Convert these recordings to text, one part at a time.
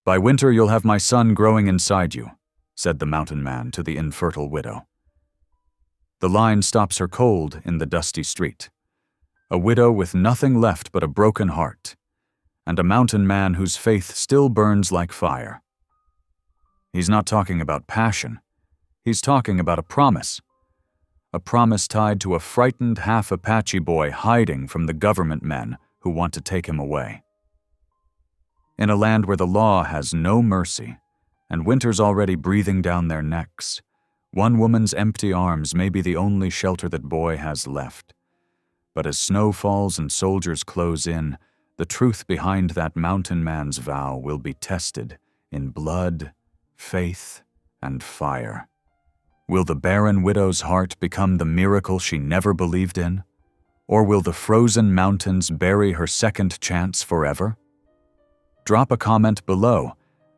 "By winter you'll have my son growing inside you," said the mountain man to the infertile widow. The line stops her cold in the dusty street. A widow with nothing left but a broken heart, and a mountain man whose faith still burns like fire. He's not talking about passion. He's talking about a promise tied to a frightened half-Apache boy hiding from the government men who want to take him away. In a land where the law has no mercy, and winter's already breathing down their necks, one woman's empty arms may be the only shelter that boy has left. But as snow falls and soldiers close in, the truth behind that mountain man's vow will be tested in blood, faith, and fire. Will the barren widow's heart become the miracle she never believed in? Or will the frozen mountains bury her second chance forever? Drop a comment below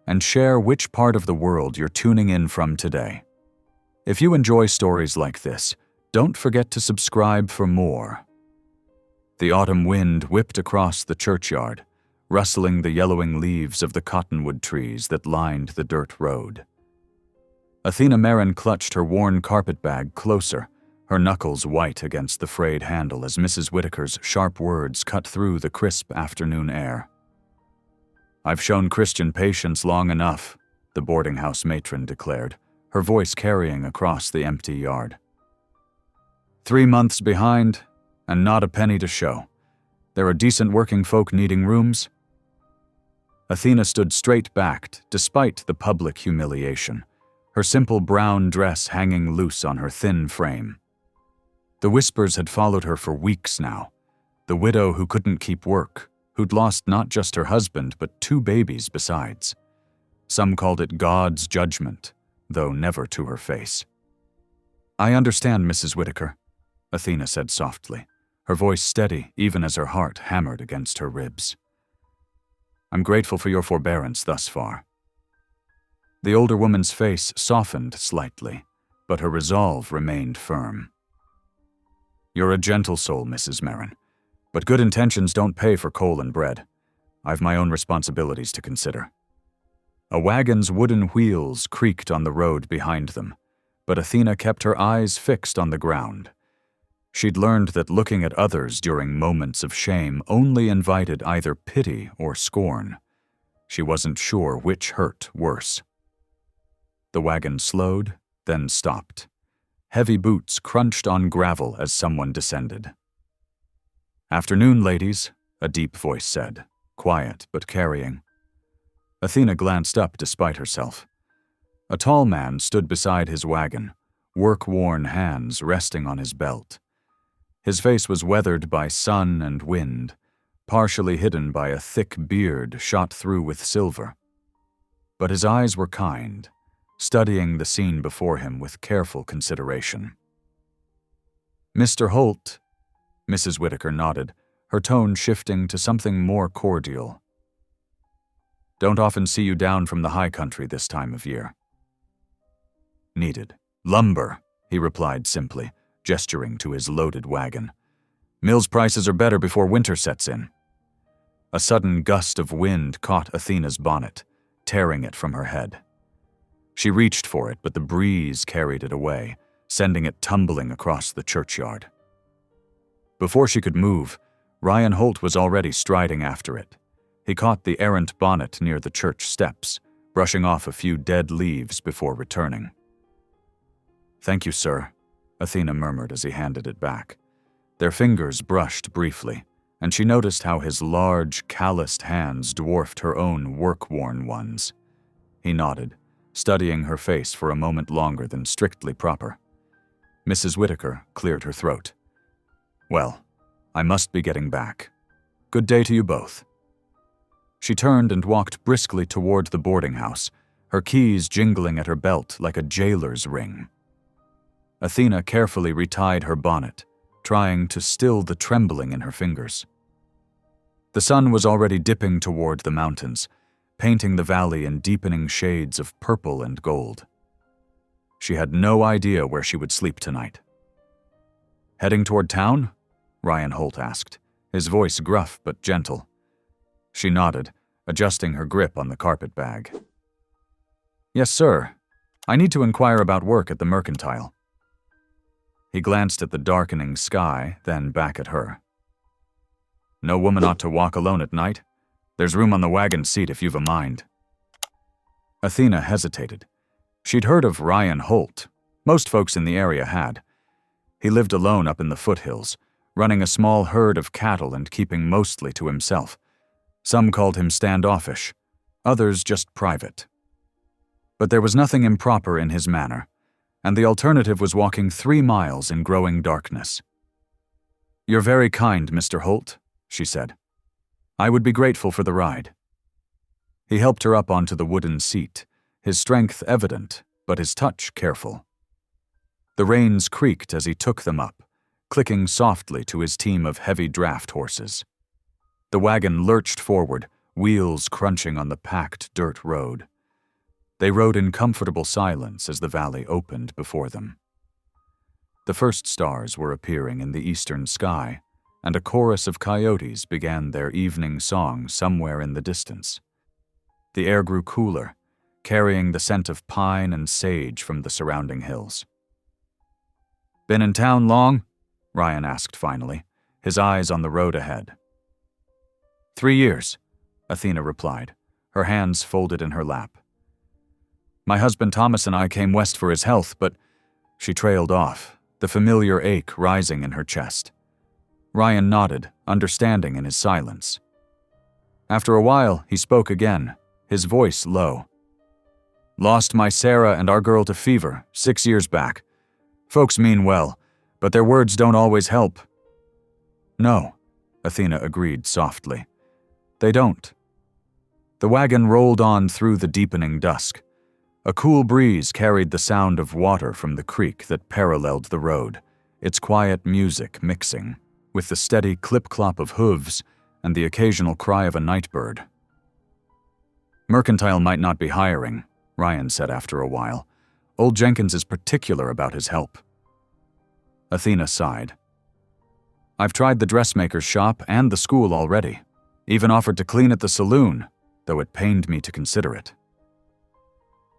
and share which part of the world you're tuning in from today. If you enjoy stories like this, don't forget to subscribe for more. The autumn wind whipped across the churchyard, rustling the yellowing leaves of the cottonwood trees that lined the dirt road. Athena Marin clutched her worn carpetbag closer, her knuckles white against the frayed handle as Mrs. Whitaker's sharp words cut through the crisp afternoon air. "I've shown Christian patience long enough," the boarding house matron declared, her voice carrying across the empty yard. 3 months behind, and not a penny to show. There are decent working folk needing rooms. Athena stood straight-backed, despite the public humiliation, her simple brown dress hanging loose on her thin frame. The whispers had followed her for weeks now. The widow who couldn't keep work, who'd lost not just her husband, but 2 babies besides. Some called it God's judgment, though never to her face. "I understand, Mrs. Whitaker," Athena said softly, her voice steady even as her heart hammered against her ribs. "I'm grateful for your forbearance thus far." The older woman's face softened slightly, but her resolve remained firm. "You're a gentle soul, Mrs. Marin, but good intentions don't pay for coal and bread. I've my own responsibilities to consider." A wagon's wooden wheels creaked on the road behind them, but Athena kept her eyes fixed on the ground. She'd learned that looking at others during moments of shame only invited either pity or scorn. She wasn't sure which hurt worse. The wagon slowed, then stopped. Heavy boots crunched on gravel as someone descended. "Afternoon, ladies," a deep voice said, quiet but carrying. Athena glanced up despite herself. A tall man stood beside his wagon, work-worn hands resting on his belt. His face was weathered by sun and wind, partially hidden by a thick beard shot through with silver. But his eyes were kind, studying the scene before him with careful consideration. "Mr. Holt," Mrs. Whitaker nodded, her tone shifting to something more cordial. "Don't often see you down from the high country this time of year." "Needed. Lumber," he replied simply, gesturing to his loaded wagon. "Mills prices are better before winter sets in." A sudden gust of wind caught Athena's bonnet, tearing it from her head. She reached for it, but the breeze carried it away, sending it tumbling across the churchyard. Before she could move, Ryan Holt was already striding after it. He caught the errant bonnet near the church steps, brushing off a few dead leaves before returning. "Thank you, sir," Athena murmured as he handed it back. Their fingers brushed briefly, and she noticed how his large, calloused hands dwarfed her own work-worn ones. He nodded, studying her face for a moment longer than strictly proper. Mrs. Whitaker cleared her throat. "Well, I must be getting back. Good day to you both." She turned and walked briskly toward the boarding house, her keys jingling at her belt like a jailer's ring. Athena carefully retied her bonnet, trying to still the trembling in her fingers. The sun was already dipping toward the mountains, painting the valley in deepening shades of purple and gold. She had no idea where she would sleep tonight. "Heading toward town?" Ryan Holt asked, his voice gruff but gentle. She nodded, adjusting her grip on the carpet bag. "Yes, sir. I need to inquire about work at the Mercantile." He glanced at the darkening sky, then back at her. "No woman ought to walk alone at night. There's room on the wagon seat if you've a mind." Athena hesitated. She'd heard of Ryan Holt. Most folks in the area had. He lived alone up in the foothills, running a small herd of cattle and keeping mostly to himself. Some called him standoffish, others just private. But there was nothing improper in his manner, and the alternative was walking 3 miles in growing darkness. "You're very kind, Mr. Holt," she said. "I would be grateful for the ride." He helped her up onto the wooden seat, his strength evident, but his touch careful. The reins creaked as he took them up, clicking softly to his team of heavy draft horses. The wagon lurched forward, wheels crunching on the packed dirt road. They rode in comfortable silence as the valley opened before them. The first stars were appearing in the eastern sky, and a chorus of coyotes began their evening song somewhere in the distance. The air grew cooler, carrying the scent of pine and sage from the surrounding hills. "Been in town long?" Ryan asked finally, his eyes on the road ahead. 3 years, Athena replied, her hands folded in her lap. "My husband Thomas and I came west for his health, but..." She trailed off, the familiar ache rising in her chest. Ryan nodded, understanding in his silence. After a while, he spoke again, his voice low. "Lost my Sarah and our girl to fever 6 years back. Folks mean well, but their words don't always help." "No," Athena agreed softly. "They don't." The wagon rolled on through the deepening dusk. A cool breeze carried the sound of water from the creek that paralleled the road, its quiet music mixing with the steady clip-clop of hooves and the occasional cry of a nightbird. "Mercantile might not be hiring," Ryan said after a while. "Old Jenkins is particular about his help." Athena sighed. "I've tried the dressmaker's shop and the school already. Even offered to clean at the saloon, though it pained me to consider it."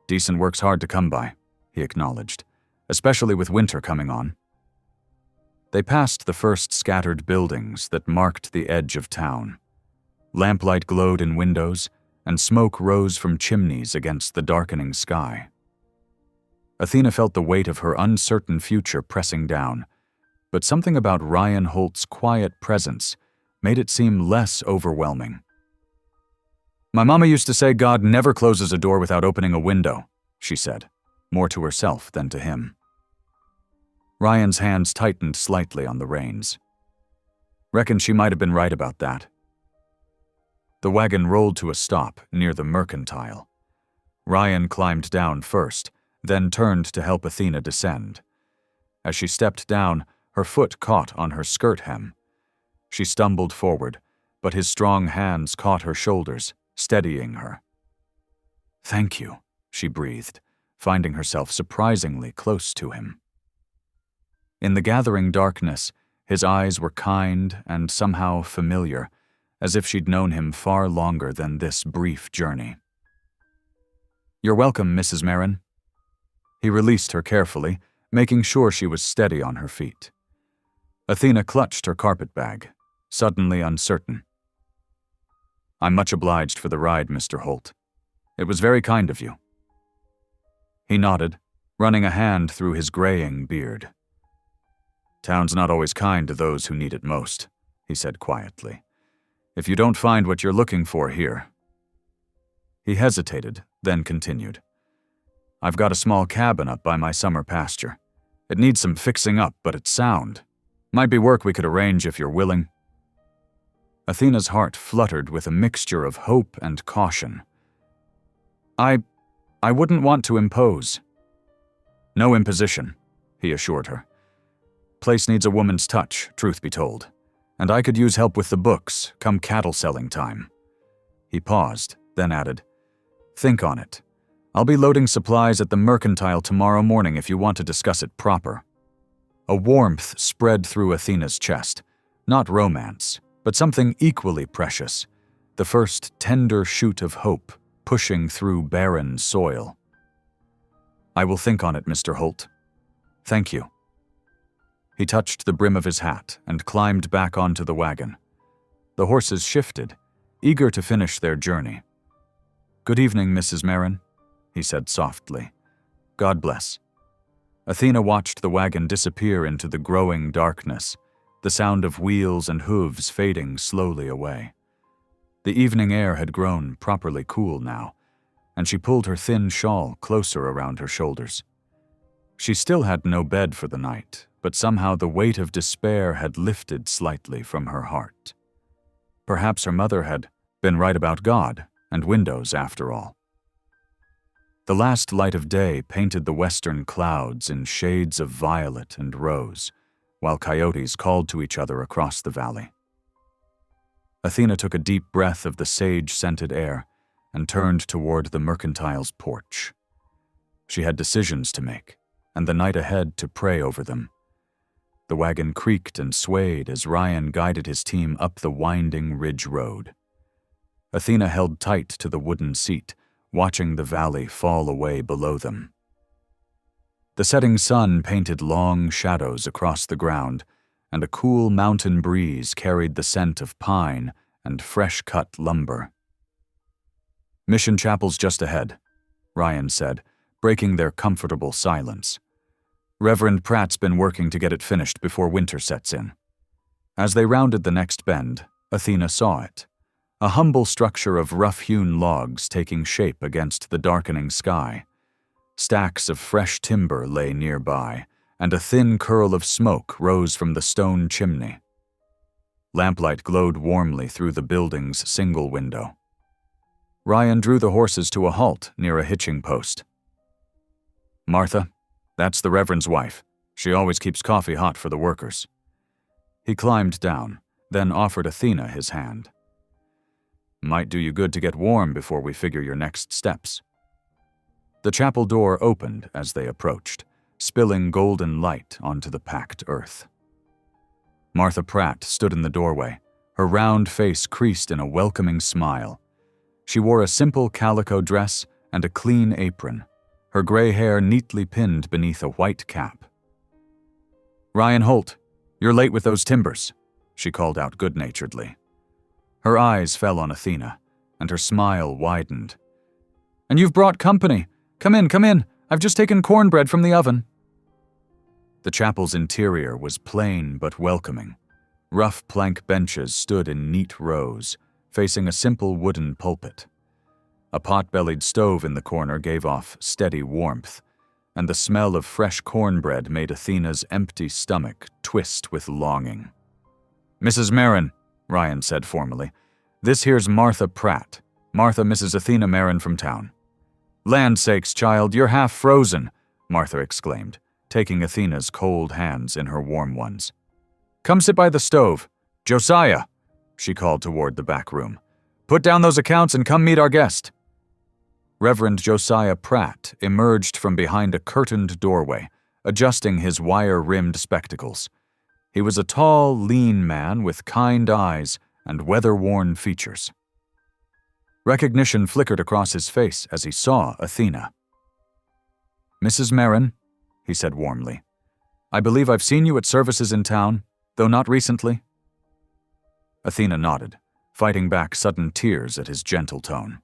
"Decent work's hard to come by," he acknowledged, "especially with winter coming on." They passed the first scattered buildings that marked the edge of town. Lamplight glowed in windows, and smoke rose from chimneys against the darkening sky. Athena felt the weight of her uncertain future pressing down, but something about Ryan Holt's quiet presence made it seem less overwhelming. "My mama used to say God never closes a door without opening a window," she said, more to herself than to him. Ryan's hands tightened slightly on the reins. "Reckon she might have been right about that." The wagon rolled to a stop near the Mercantile. Ryan climbed down first, then turned to help Athena descend. As she stepped down, her foot caught on her skirt hem. She stumbled forward, but his strong hands caught her shoulders, steadying her. "Thank you," she breathed, finding herself surprisingly close to him. In the gathering darkness, his eyes were kind and somehow familiar, as if she'd known him far longer than this brief journey. "You're welcome, Mrs. Marin." He released her carefully, making sure she was steady on her feet. Athena clutched her carpet bag, suddenly uncertain. "I'm much obliged for the ride, Mr. Holt. It was very kind of you." He nodded, running a hand through his graying beard. "Town's not always kind to those who need it most," he said quietly. "If you don't find what you're looking for here." He hesitated, then continued. "I've got a small cabin up by my summer pasture. It needs some fixing up, but it's sound. Might be work we could arrange if you're willing." Athena's heart fluttered with a mixture of hope and caution. I wouldn't want to impose." "No imposition," he assured her. "Place needs a woman's touch, truth be told, and I could use help with the books, come cattle selling time." He paused, then added, "Think on it. I'll be loading supplies at the Mercantile tomorrow morning if you want to discuss it proper." A warmth spread through Athena's chest, not romance, but something equally precious, the first tender shoot of hope pushing through barren soil. "I will think on it, Mr. Holt. Thank you." He touched the brim of his hat and climbed back onto the wagon. The horses shifted, eager to finish their journey. "Good evening, Mrs. Marin," he said softly. "God bless." Athena watched the wagon disappear into the growing darkness, the sound of wheels and hooves fading slowly away. The evening air had grown properly cool now, and she pulled her thin shawl closer around her shoulders. She still had no bed for the night, but somehow the weight of despair had lifted slightly from her heart. Perhaps her mother had been right about God and windows after all. The last light of day painted the western clouds in shades of violet and rose, while coyotes called to each other across the valley. Athena took a deep breath of the sage-scented air and turned toward the Mercantile's porch. She had decisions to make, and the night ahead to pray over them. The wagon creaked and swayed as Ryan guided his team up the winding ridge road. Athena held tight to the wooden seat, watching the valley fall away below them. The setting sun painted long shadows across the ground, and a cool mountain breeze carried the scent of pine and fresh-cut lumber. "Mission Chapel's just ahead," Ryan said, breaking their comfortable silence. "Reverend Pratt's been working to get it finished before winter sets in." As they rounded the next bend, Athena saw it. A humble structure of rough-hewn logs taking shape against the darkening sky. Stacks of fresh timber lay nearby, and a thin curl of smoke rose from the stone chimney. Lamplight glowed warmly through the building's single window. Ryan drew the horses to a halt near a hitching post. "Martha, that's the Reverend's wife. She always keeps coffee hot for the workers." He climbed down, then offered Athena his hand. "Might do you good to get warm before we figure your next steps." The chapel door opened as they approached, spilling golden light onto the packed earth. Martha Pratt stood in the doorway, her round face creased in a welcoming smile. She wore a simple calico dress and a clean apron, her gray hair neatly pinned beneath a white cap. "Ryan Holt, you're late with those timbers," she called out good-naturedly. Her eyes fell on Athena, and her smile widened. "And you've brought company. Come in. I've just taken cornbread from the oven." The chapel's interior was plain but welcoming. Rough plank benches stood in neat rows, facing a simple wooden pulpit. A pot-bellied stove in the corner gave off steady warmth, and the smell of fresh cornbread made Athena's empty stomach twist with longing. "Mrs. Marin," Ryan said formally, "this here's Martha Pratt. Martha, Mrs. Athena Marin from town." "Land sakes, child, you're half frozen," Martha exclaimed, taking Athena's cold hands in her warm ones. "Come sit by the stove. Josiah," she called toward the back room, "put down those accounts and come meet our guest." Reverend Josiah Pratt emerged from behind a curtained doorway, adjusting his wire-rimmed spectacles. He was a tall, lean man with kind eyes and weather-worn features. Recognition flickered across his face as he saw Athena. "Mrs. Marin," he said warmly, "I believe I've seen you at services in town, though not recently." Athena nodded, fighting back sudden tears at his gentle tone.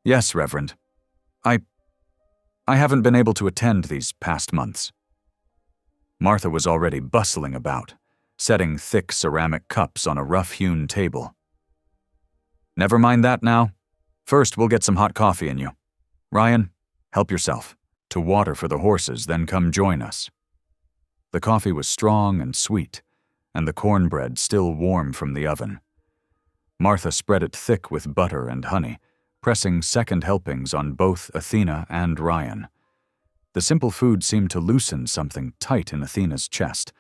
"Yes, Reverend. I haven't been able to attend these past months." Martha was already bustling about, setting thick ceramic cups on a rough-hewn table. "Never mind that now. First, we'll get some hot coffee in you. Ryan, help yourself. To water for the horses, then come join us." The coffee was strong and sweet, and the cornbread still warm from the oven. Martha spread it thick with butter and honey, pressing second helpings on both Athena and Ryan. The simple food seemed to loosen something tight in Athena's chest,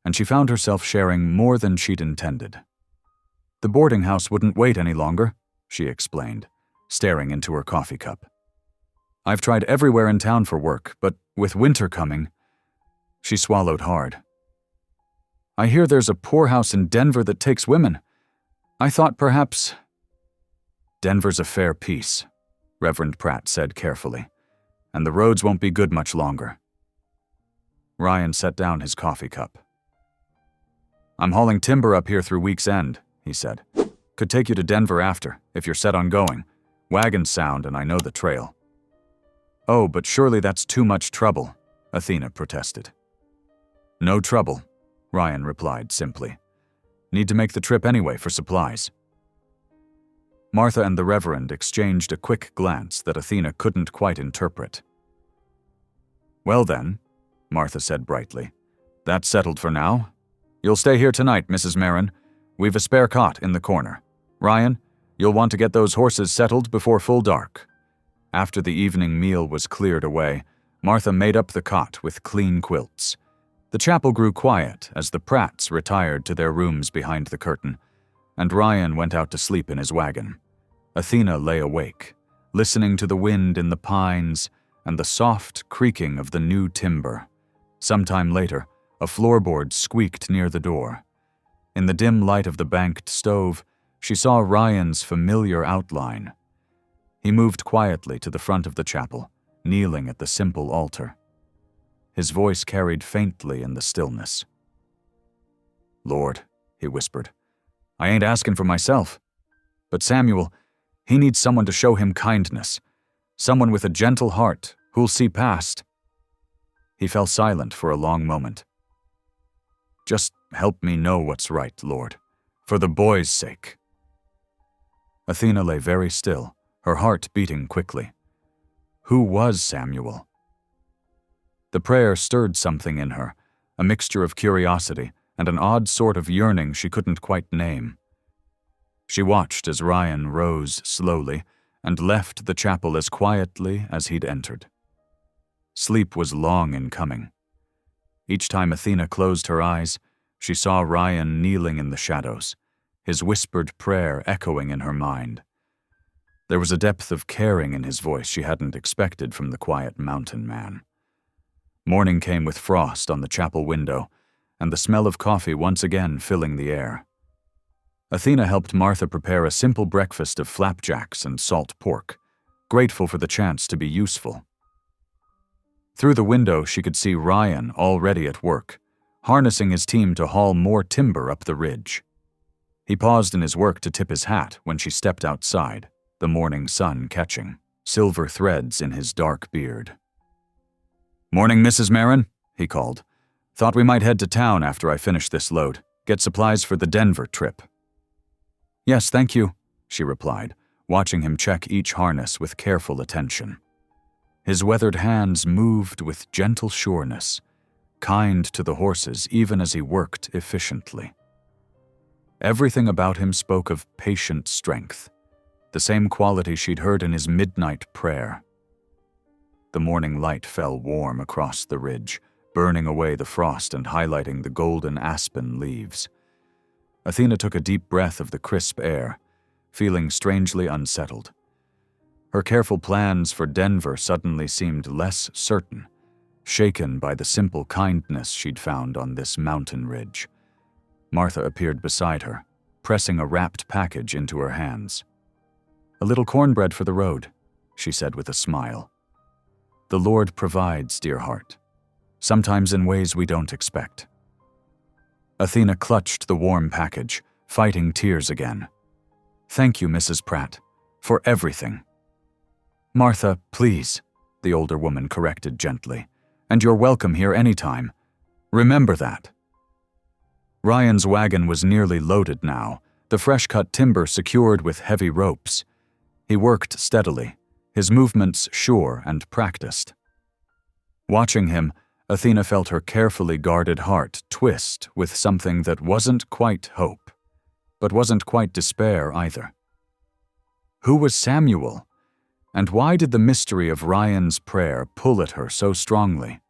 and she found herself sharing more than she'd intended. "The boarding house wouldn't wait any longer," she explained, staring into her coffee cup. "I've tried everywhere in town for work, but with winter coming..." She swallowed hard. "I hear there's a poorhouse in Denver that takes women. I thought perhaps..." "Denver's a fair piece," Reverend Pratt said carefully, "and the roads won't be good much longer." Ryan set down his coffee cup. "I'm hauling timber up here through Week's End," he said. "Could take you to Denver after, if you're set on going. Wagons sound and I know the trail." "Oh, but surely that's too much trouble," Athena protested. "No trouble," Ryan replied simply. "Need to make the trip anyway for supplies." Martha and the Reverend exchanged a quick glance that Athena couldn't quite interpret. "Well then," Martha said brightly, "that's settled for now. You'll stay here tonight, Mrs. Marin. We've a spare cot in the corner. Ryan, you'll want to get those horses settled before full dark." After the evening meal was cleared away, Martha made up the cot with clean quilts. The chapel grew quiet as the Pratts retired to their rooms behind the curtain, and Ryan went out to sleep in his wagon. Athena lay awake, listening to the wind in the pines and the soft creaking of the new timber. Sometime later, a floorboard squeaked near the door. In the dim light of the banked stove, she saw Ryan's familiar outline. He moved quietly to the front of the chapel, kneeling at the simple altar. His voice carried faintly in the stillness. "Lord," he whispered, "I ain't asking for myself. But Samuel, he needs someone to show him kindness, someone with a gentle heart who'll see past." He fell silent for a long moment. "Just help me know what's right, Lord, for the boy's sake." Athena lay very still, her heart beating quickly. Who was Samuel? The prayer stirred something in her, a mixture of curiosity and an odd sort of yearning she couldn't quite name. She watched as Ryan rose slowly and left the chapel as quietly as he'd entered. Sleep was long in coming. Each time Athena closed her eyes, she saw Ryan kneeling in the shadows, his whispered prayer echoing in her mind. There was a depth of caring in his voice she hadn't expected from the quiet mountain man. Morning came with frost on the chapel window, and the smell of coffee once again filling the air. Athena helped Martha prepare a simple breakfast of flapjacks and salt pork, grateful for the chance to be useful. Through the window, she could see Ryan already at work, harnessing his team to haul more timber up the ridge. He paused in his work to tip his hat when she stepped outside, the morning sun catching silver threads in his dark beard. "Morning, Mrs. Marin," he called. "Thought we might head to town after I finish this load, get supplies for the Denver trip." "Yes, thank you," she replied, watching him check each harness with careful attention. His weathered hands moved with gentle sureness, kind to the horses even as he worked efficiently. Everything about him spoke of patient strength, the same quality she'd heard in his midnight prayer. The morning light fell warm across the ridge, burning away the frost and highlighting the golden aspen leaves. Athena took a deep breath of the crisp air, feeling strangely unsettled. Her careful plans for Denver suddenly seemed less certain, shaken by the simple kindness she'd found on this mountain ridge. Martha appeared beside her, pressing a wrapped package into her hands. "A little cornbread for the road," she said with a smile. "The Lord provides, dear heart, sometimes in ways we don't expect." Athena clutched the warm package, fighting tears again. "Thank you, Mrs. Pratt, for everything." "Martha, please," the older woman corrected gently, "and you're welcome here anytime. Remember that." Ryan's wagon was nearly loaded now, the fresh-cut timber secured with heavy ropes. He worked steadily, his movements sure and practiced. Watching him, Athena felt her carefully guarded heart twist with something that wasn't quite hope, but wasn't quite despair either. Who was Samuel? And why did the mystery of Ryan's prayer pull at her so strongly?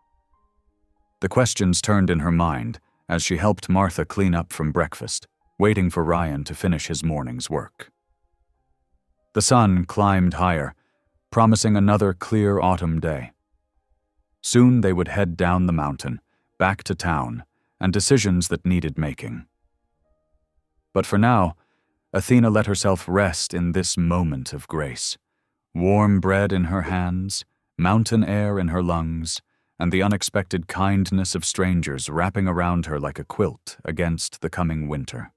The questions turned in her mind as she helped Martha clean up from breakfast, waiting for Ryan to finish his morning's work. The sun climbed higher, promising another clear autumn day. Soon they would head down the mountain, back to town, and decisions that needed making. But for now, Athena let herself rest in this moment of grace. Warm bread in her hands, mountain air in her lungs, and the unexpected kindness of strangers wrapping around her like a quilt against the coming winter.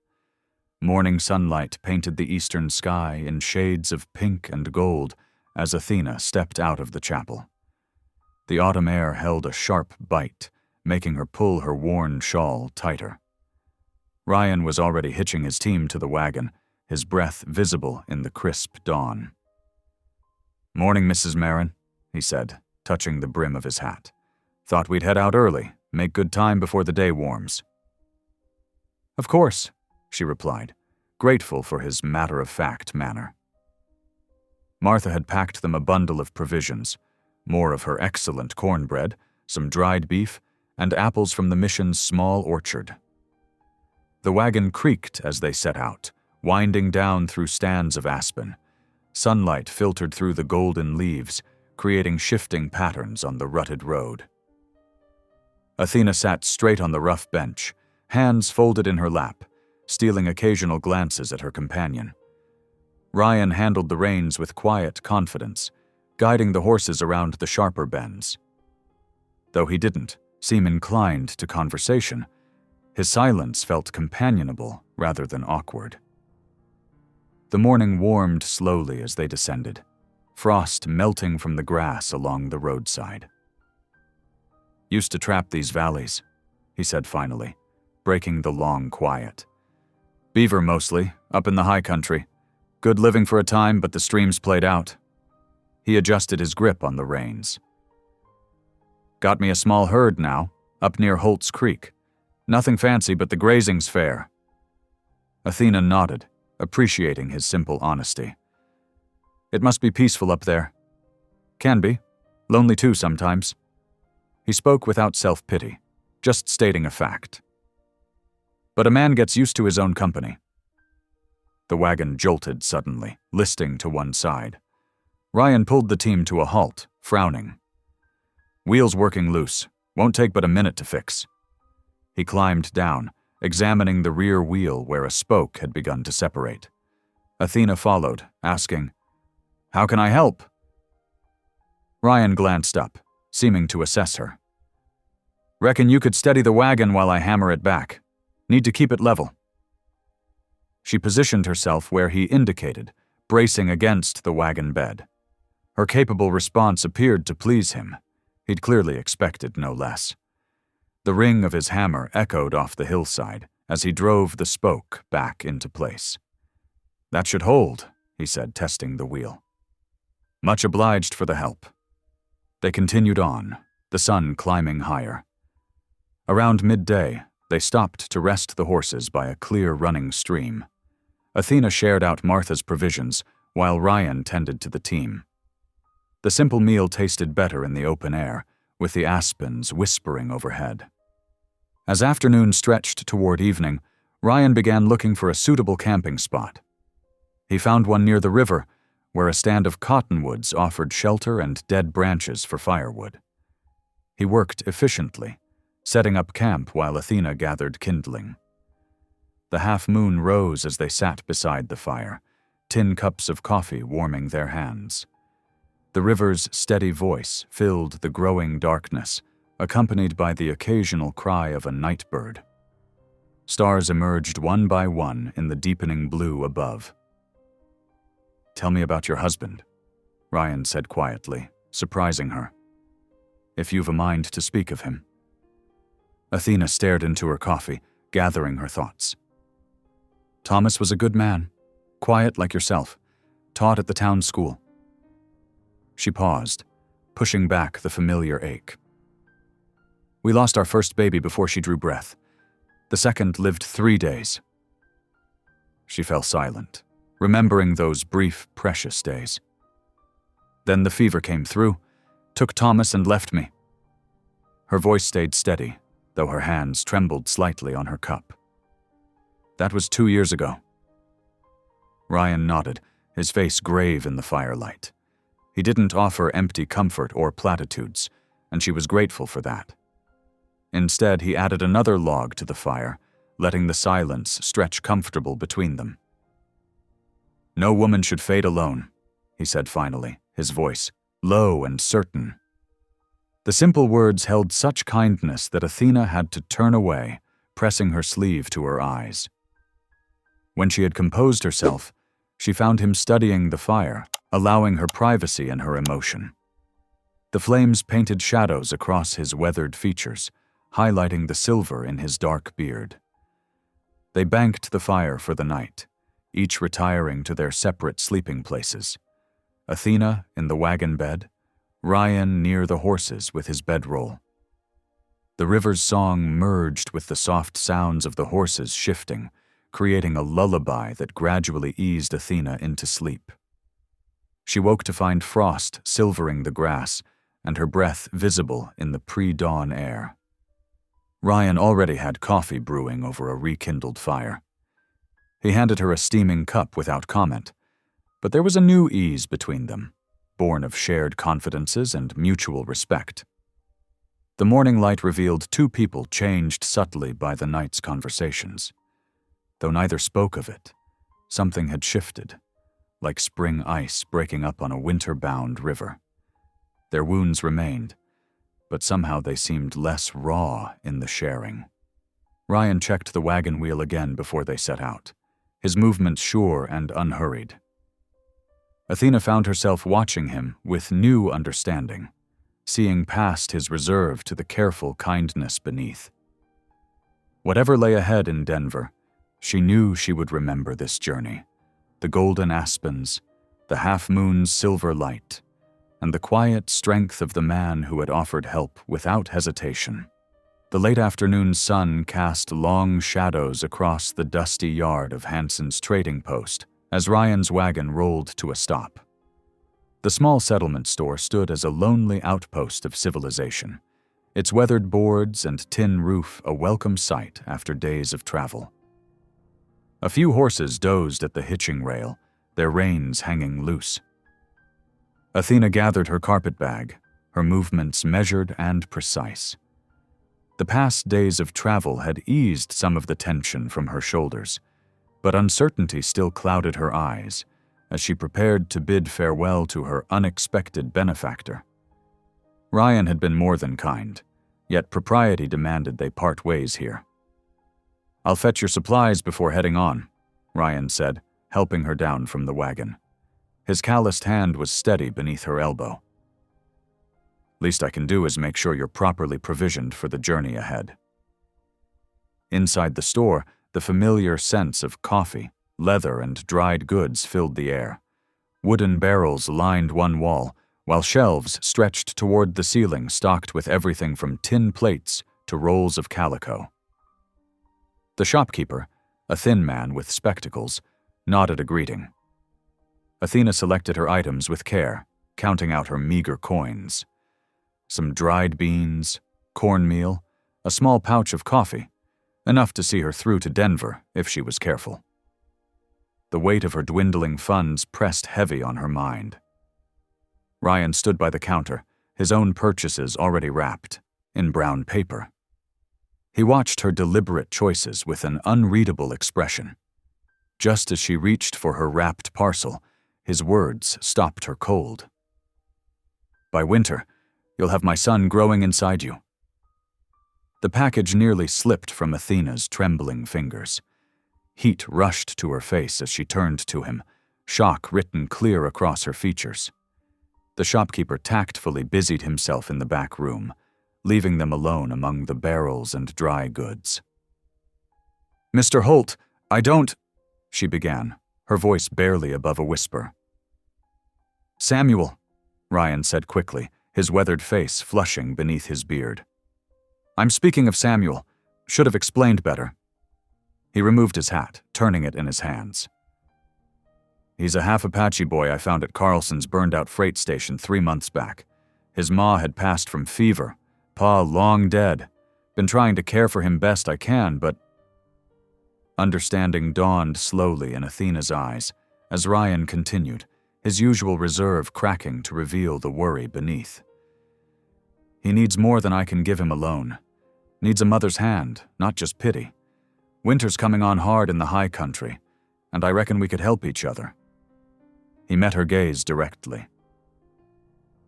Morning sunlight painted the eastern sky in shades of pink and gold as Athena stepped out of the chapel. The autumn air held a sharp bite, making her pull her worn shawl tighter. Ryan was already hitching his team to the wagon, his breath visible in the crisp dawn. "Morning, Mrs. Marin," he said, touching the brim of his hat. "Thought we'd head out early, make good time before the day warms." "Of course," she replied, grateful for his matter-of-fact manner. Martha had packed them a bundle of provisions, more of her excellent cornbread, some dried beef, and apples from the mission's small orchard. The wagon creaked as they set out, winding down through stands of aspen. Sunlight filtered through the golden leaves, creating shifting patterns on the rutted road. Athena sat straight on the rough bench, hands folded in her lap, stealing occasional glances at her companion. Ryan handled the reins with quiet confidence, guiding the horses around the sharper bends. Though he didn't seem inclined to conversation, his silence felt companionable rather than awkward. The morning warmed slowly as they descended, frost melting from the grass along the roadside. "Used to trap these valleys," he said finally, breaking the long quiet. "Beaver mostly, up in the high country. Good living for a time, but the streams played out." He adjusted his grip on the reins. "Got me a small herd now, up near Holt's Creek. Nothing fancy, but the grazing's fair." Athena nodded, appreciating his simple honesty. "It must be peaceful up there." "Can be. Lonely too sometimes." He spoke without self-pity, just stating a fact. "But a man gets used to his own company." The wagon jolted suddenly, listing to one side. Ryan pulled the team to a halt, frowning. "Wheels working loose. Won't take but a minute to fix." He climbed down, examining the rear wheel where a spoke had begun to separate. Athena followed, asking, "How can I help?" Ryan glanced up, seeming to assess her. "Reckon you could steady the wagon while I hammer it back. Need to keep it level." She positioned herself where he indicated, bracing against the wagon bed. Her capable response appeared to please him. He'd clearly expected no less. The ring of his hammer echoed off the hillside as he drove the spoke back into place. "That should hold," he said, testing the wheel. "Much obliged for the help." They continued on, the sun climbing higher. Around midday, they stopped to rest the horses by a clear running stream. Athena shared out Martha's provisions, while Ryan tended to the team. The simple meal tasted better in the open air, with the aspens whispering overhead. As afternoon stretched toward evening, Ryan began looking for a suitable camping spot. He found one near the river, where a stand of cottonwoods offered shelter and dead branches for firewood. He worked efficiently, setting up camp while Athena gathered kindling. The half-moon rose as they sat beside the fire, tin cups of coffee warming their hands. The river's steady voice filled the growing darkness, accompanied by the occasional cry of a night bird. Stars emerged one by one in the deepening blue above. "Tell me about your husband," Ryan said quietly, surprising her. "If you've a mind to speak of him." Athena stared into her coffee, gathering her thoughts. "Thomas was a good man, quiet like yourself, taught at the town school." She paused, pushing back the familiar ache. "We lost our first baby before she drew breath. The second lived 3 days." She fell silent, remembering those brief, precious days. "Then the fever came through, took Thomas and left me." Her voice stayed steady, though her hands trembled slightly on her cup. "That was 2 years ago." Ryan nodded, his face grave in the firelight. He didn't offer empty comfort or platitudes, and she was grateful for that. Instead, he added another log to the fire, letting the silence stretch comfortable between them. No woman should fade alone, he said finally, his voice low and certain. The simple words held such kindness that Athena had to turn away, pressing her sleeve to her eyes. When she had composed herself, she found him studying the fire, allowing her privacy in her emotion. The flames painted shadows across his weathered features, highlighting the silver in his dark beard. They banked the fire for the night, each retiring to their separate sleeping places. Athena in the wagon bed, Ryan near the horses with his bedroll. The river's song merged with the soft sounds of the horses shifting, creating a lullaby that gradually eased Athena into sleep. She woke to find frost silvering the grass and her breath visible in the pre-dawn air. Ryan already had coffee brewing over a rekindled fire. He handed her a steaming cup without comment, but there was a new ease between them, born of shared confidences and mutual respect. The morning light revealed two people changed subtly by the night's conversations. Though neither spoke of it, something had shifted, like spring ice breaking up on a winter-bound river. Their wounds remained, but somehow they seemed less raw in the sharing. Ryan checked the wagon wheel again before they set out, his movements sure and unhurried. Athena found herself watching him with new understanding, seeing past his reserve to the careful kindness beneath. Whatever lay ahead in Denver, she knew she would remember this journey, the golden aspens, the half-moon's silver light, and the quiet strength of the man who had offered help without hesitation. The late afternoon sun cast long shadows across the dusty yard of Hanson's trading post as Ryan's wagon rolled to a stop. The small settlement store stood as a lonely outpost of civilization, its weathered boards and tin roof a welcome sight after days of travel. A few horses dozed at the hitching rail, their reins hanging loose. Athena gathered her carpetbag, her movements measured and precise. The past days of travel had eased some of the tension from her shoulders, but uncertainty still clouded her eyes as she prepared to bid farewell to her unexpected benefactor. Ryan had been more than kind, yet propriety demanded they part ways here. "I'll fetch your supplies before heading on," Ryan said, helping her down from the wagon. His calloused hand was steady beneath her elbow. "Least I can do is make sure you're properly provisioned for the journey ahead." Inside the store, the familiar scents of coffee, leather, and dried goods filled the air. Wooden barrels lined one wall, while shelves stretched toward the ceiling stocked with everything from tin plates to rolls of calico. The shopkeeper, a thin man with spectacles, nodded a greeting. Athena selected her items with care, counting out her meager coins. Some dried beans, cornmeal, a small pouch of coffee, enough to see her through to Denver if she was careful. The weight of her dwindling funds pressed heavy on her mind. Ryan stood by the counter, his own purchases already wrapped, in brown paper. He watched her deliberate choices with an unreadable expression. Just as she reached for her wrapped parcel, his words stopped her cold. "By winter, you'll have my son growing inside you." The package nearly slipped from Athena's trembling fingers. Heat rushed to her face as she turned to him, shock written clear across her features. The shopkeeper tactfully busied himself in the back room, leaving them alone among the barrels and dry goods. "Mr. Holt, I don't—" she began, her voice barely above a whisper. "Samuel," Ryan said quickly, his weathered face flushing beneath his beard. "I'm speaking of Samuel. Should have explained better." He removed his hat, turning it in his hands. "He's a half Apache boy I found at Carlson's burned-out freight station 3 months back. His ma had passed from fever, pa long dead. Been trying to care for him best I can, but—" Understanding dawned slowly in Athena's eyes as Ryan continued, his usual reserve cracking to reveal the worry beneath. "He needs more than I can give him alone. Needs a mother's hand, not just pity. Winter's coming on hard in the high country, and I reckon we could help each other. He met her gaze directly.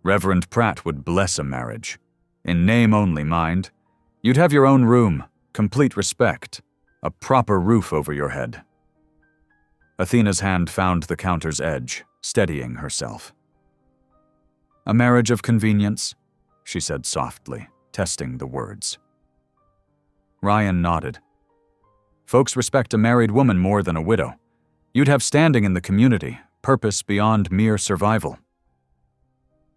Reverend Pratt would bless a marriage. In name only, mind. You'd have your own room, complete respect, a proper roof over your head. Athena's hand found the counter's edge, steadying herself. A marriage of convenience, she said softly, testing the words. Ryan nodded. Folks respect a married woman more than a widow. You'd have standing in the community, purpose beyond mere survival.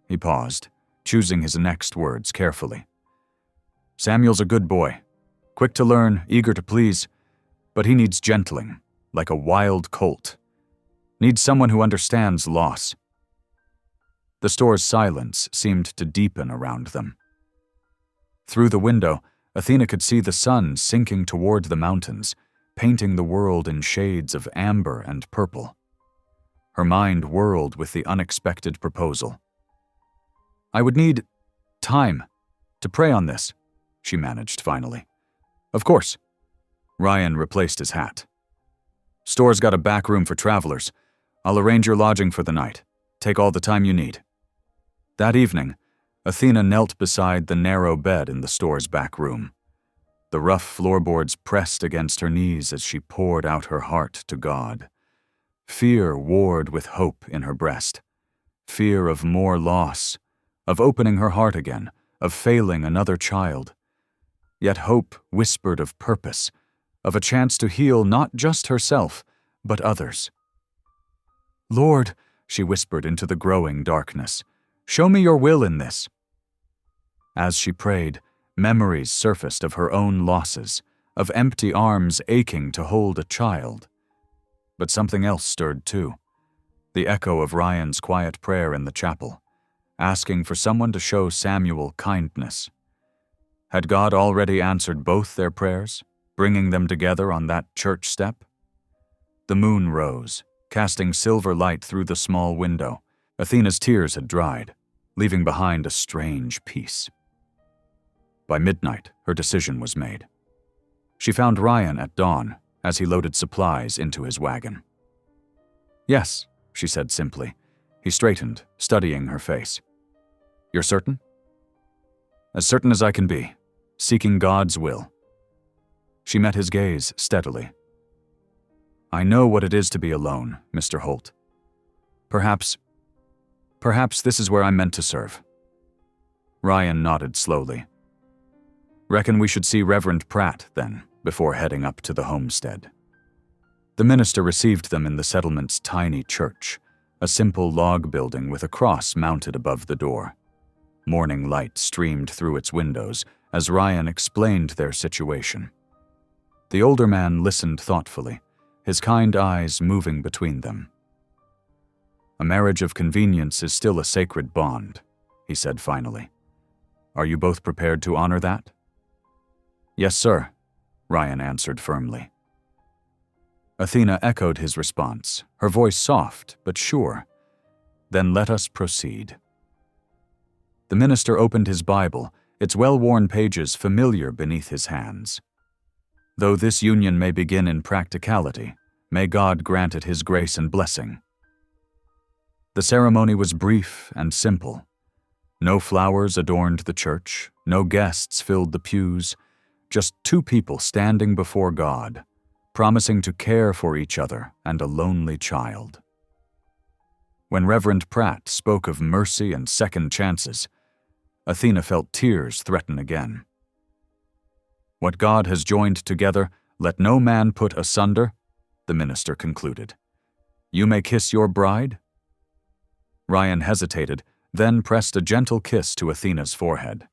He paused, choosing his next words carefully. Samuel's a good boy, quick to learn, eager to please, but he needs gentling, like a wild colt. Needs someone who understands loss. The store's silence seemed to deepen around them. Through the window, Athena could see the sun sinking toward the mountains, painting the world in shades of amber and purple. Her mind whirled with the unexpected proposal. I would need time to pray on this, she managed finally. Of course. Ryan replaced his hat. Store's got a back room for travelers. I'll arrange your lodging for the night. Take all the time you need. That evening, Athena knelt beside the narrow bed in the store's back room. The rough floorboards pressed against her knees as she poured out her heart to God. Fear warred with hope in her breast. Fear of more loss, of opening her heart again, of failing another child. Yet hope whispered of purpose, of a chance to heal not just herself, but others. Lord, she whispered into the growing darkness, show me your will in this. As she prayed, memories surfaced of her own losses, of empty arms aching to hold a child. But something else stirred too, the echo of Ryan's quiet prayer in the chapel, asking for someone to show Samuel kindness. Had God already answered both their prayers, bringing them together on that church step? The moon rose, casting silver light through the small window. Athena's tears had dried, leaving behind a strange peace. By midnight, her decision was made. She found Ryan at dawn as he loaded supplies into his wagon. Yes, she said simply. He straightened, studying her face. You're certain? As certain as I can be, seeking God's will. She met his gaze steadily. I know what it is to be alone, Mr. Holt. Perhaps this is where I'm meant to serve. Ryan nodded slowly. Reckon we should see Reverend Pratt, then, before heading up to the homestead. The minister received them in the settlement's tiny church, a simple log building with a cross mounted above the door. Morning light streamed through its windows as Ryan explained their situation. The older man listened thoughtfully, his kind eyes moving between them. A marriage of convenience is still a sacred bond, he said finally. Are you both prepared to honor that? Yes, sir, Ryan answered firmly. Athena echoed his response, her voice soft but sure. Then let us proceed. The minister opened his Bible, its well-worn pages familiar beneath his hands. Though this union may begin in practicality, may God grant it his grace and blessing. The ceremony was brief and simple. No flowers adorned the church, no guests filled the pews, just two people standing before God, promising to care for each other and a lonely child. When Reverend Pratt spoke of mercy and second chances, Athena felt tears threaten again. What God has joined together, let no man put asunder, the minister concluded. You may kiss your bride? Ryan hesitated, then pressed a gentle kiss to Athena's forehead.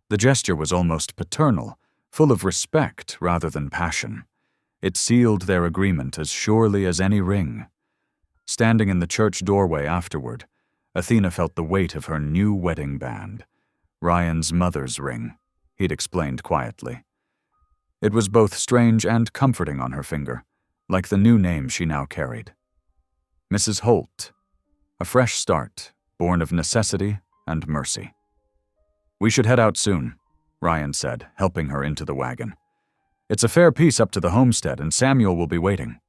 The gesture was almost paternal, full of respect rather than passion. It sealed their agreement as surely as any ring. Standing in the church doorway afterward, Athena felt the weight of her new wedding band, Ryan's mother's ring, he'd explained quietly. It was both strange and comforting on her finger, like the new name she now carried. Mrs. Holt, a fresh start, born of necessity and mercy. We should head out soon, Ryan said, helping her into the wagon. It's a fair piece up to the homestead, and Samuel will be waiting.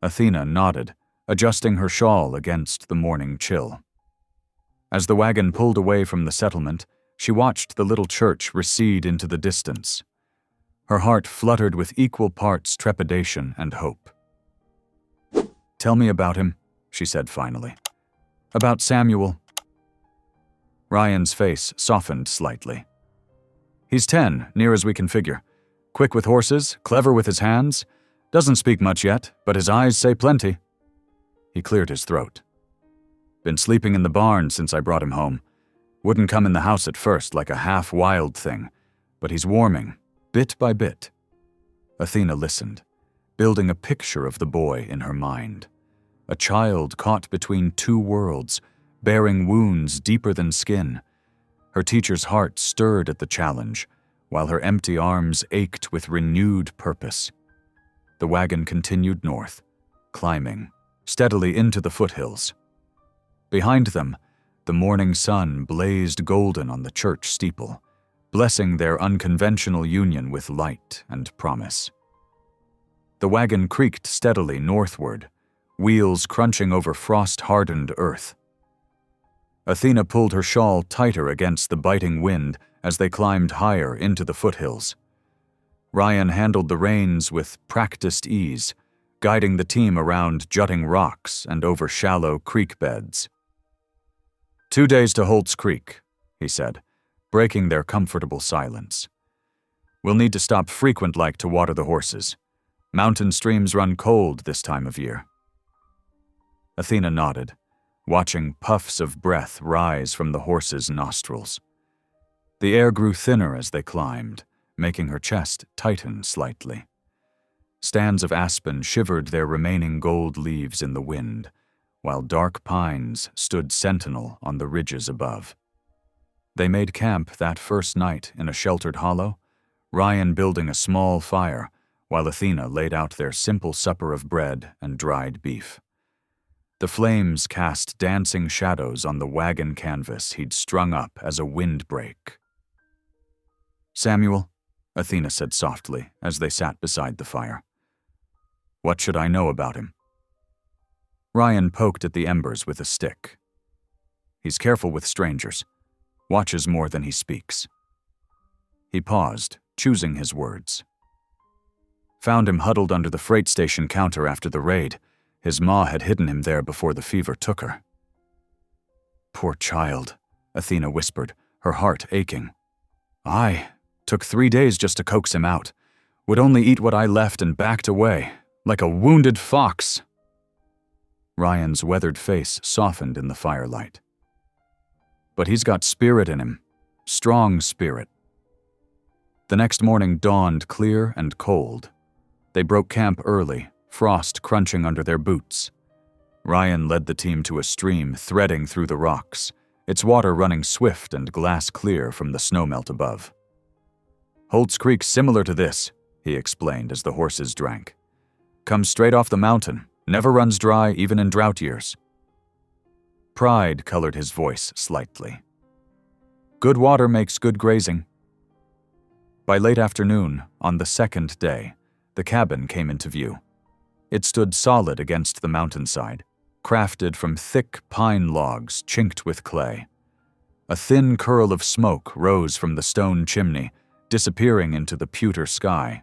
Athena nodded, adjusting her shawl against the morning chill. As the wagon pulled away from the settlement, she watched the little church recede into the distance. Her heart fluttered with equal parts trepidation and hope. "Tell me about him," she said finally. "About Samuel." Ryan's face softened slightly. "He's 10, near as we can figure. Quick with horses, clever with his hands. Doesn't speak much yet, but his eyes say plenty." He cleared his throat. "Been sleeping in the barn since I brought him home. Wouldn't come in the house at first like a half-wild thing, but he's warming, bit by bit." Athena listened, building a picture of the boy in her mind. A child caught between two worlds, bearing wounds deeper than skin. Her teacher's heart stirred at the challenge, while her empty arms ached with renewed purpose. The wagon continued north, climbing, steadily into the foothills. Behind them, the morning sun blazed golden on the church steeple, blessing their unconventional union with light and promise. The wagon creaked steadily northward, wheels crunching over frost-hardened earth. Athena pulled her shawl tighter against the biting wind as they climbed higher into the foothills. Ryan handled the reins with practiced ease, guiding the team around jutting rocks and over shallow creek beds. 2 days to Holt's Creek, he said, breaking their comfortable silence. We'll need to stop frequent-like to water the horses. Mountain streams run cold this time of year. Athena nodded, watching puffs of breath rise from the horses' nostrils. The air grew thinner as they climbed, making her chest tighten slightly. Stands of aspen shivered their remaining gold leaves in the wind, while dark pines stood sentinel on the ridges above. They made camp that first night in a sheltered hollow, Ryan building a small fire, while Athena laid out their simple supper of bread and dried beef. The flames cast dancing shadows on the wagon canvas he'd strung up as a windbreak. "Samuel," Athena said softly as they sat beside the fire. "What should I know about him?" Ryan poked at the embers with a stick. "He's careful with strangers, watches more than he speaks." He paused, choosing his words. "Found him huddled under the freight station counter after the raid. His ma had hidden him there before the fever took her." "Poor child," Athena whispered, her heart aching. "Aye, took 3 days just to coax him out. Would only eat what I left and backed away, like a wounded fox." Ryan's weathered face softened in the firelight. "But he's got spirit in him, strong spirit." The next morning dawned clear and cold. They broke camp early, frost crunching under their boots. Ryan led the team to a stream threading through the rocks, its water running swift and glass clear from the snowmelt above. "Holt's Creek's similar to this," he explained as the horses drank. "Comes straight off the mountain, never runs dry even in drought years." Pride colored his voice slightly. "Good water makes good grazing." By late afternoon, on the second day, the cabin came into view. It stood solid against the mountainside, crafted from thick pine logs chinked with clay. A thin curl of smoke rose from the stone chimney, disappearing into the pewter sky.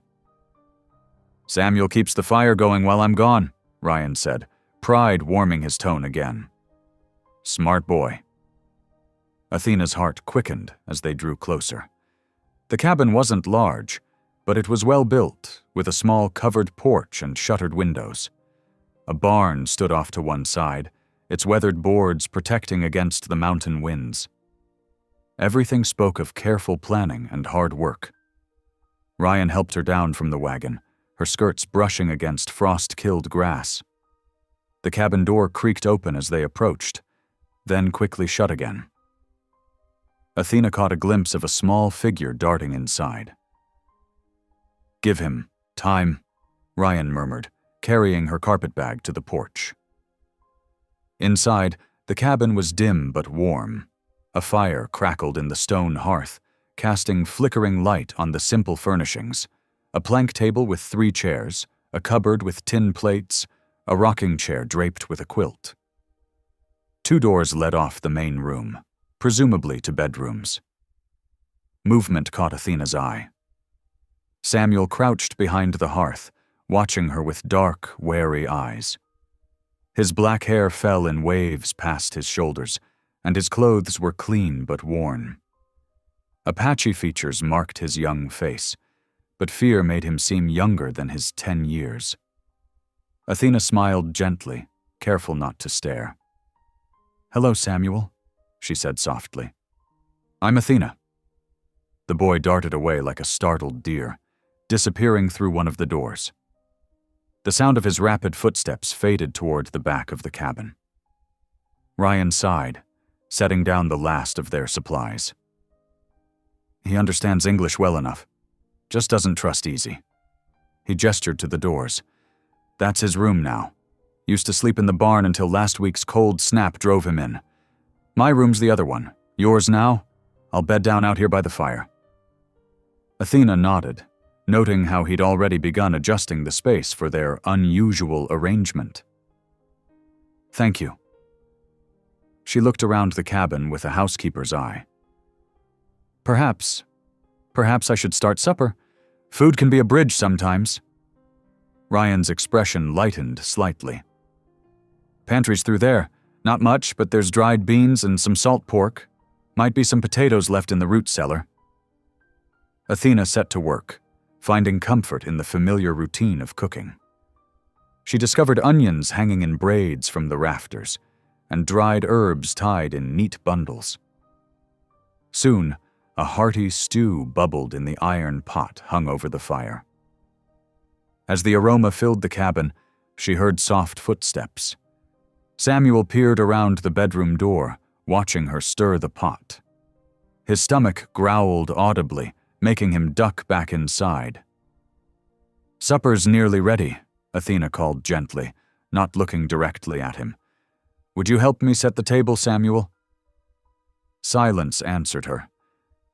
"Samuel keeps the fire going while I'm gone," Ryan said, pride warming his tone again. "Smart boy." Athena's heart quickened as they drew closer. The cabin wasn't large, but it was well built, with a small covered porch and shuttered windows. A barn stood off to one side, its weathered boards protecting against the mountain winds. Everything spoke of careful planning and hard work. Ryan helped her down from the wagon, her skirts brushing against frost-killed grass. The cabin door creaked open as they approached, then quickly shut again. Athena caught a glimpse of a small figure darting inside. "Give him time," Ryan murmured, carrying her carpetbag to the porch. Inside, the cabin was dim but warm. A fire crackled in the stone hearth, casting flickering light on the simple furnishings: a plank table with 3 chairs, a cupboard with tin plates, a rocking chair draped with a quilt. 2 doors led off the main room, presumably to bedrooms. Movement caught Athena's eye. Samuel crouched behind the hearth, watching her with dark, wary eyes. His black hair fell in waves past his shoulders, and his clothes were clean but worn. Apache features marked his young face, but fear made him seem younger than his 10 years. Athena smiled gently, careful not to stare. "Hello, Samuel," she said softly. "I'm Athena." The boy darted away like a startled deer, disappearing through one of the doors. The sound of his rapid footsteps faded toward the back of the cabin. Ryan sighed, setting down the last of their supplies. "He understands English well enough, just doesn't trust easy." He gestured to the doors. "That's his room now. Used to sleep in the barn until last week's cold snap drove him in. My room's the other one. Yours now? I'll bed down out here by the fire." Athena nodded, noting how he'd already begun adjusting the space for their unusual arrangement. "Thank you." She looked around the cabin with a housekeeper's eye. Perhaps I should start supper. Food can be a bridge sometimes." Ryan's expression lightened slightly. "Pantry's through there. Not much, but there's dried beans and some salt pork. Might be some potatoes left in the root cellar." Athena set to work, finding comfort in the familiar routine of cooking. She discovered onions hanging in braids from the rafters, and dried herbs tied in neat bundles. Soon, a hearty stew bubbled in the iron pot hung over the fire. As the aroma filled the cabin, she heard soft footsteps. Samuel peered around the bedroom door, watching her stir the pot. His stomach growled audibly, making him duck back inside. "Supper's nearly ready," Athena called gently, not looking directly at him. "Would you help me set the table, Samuel?" Silence answered her,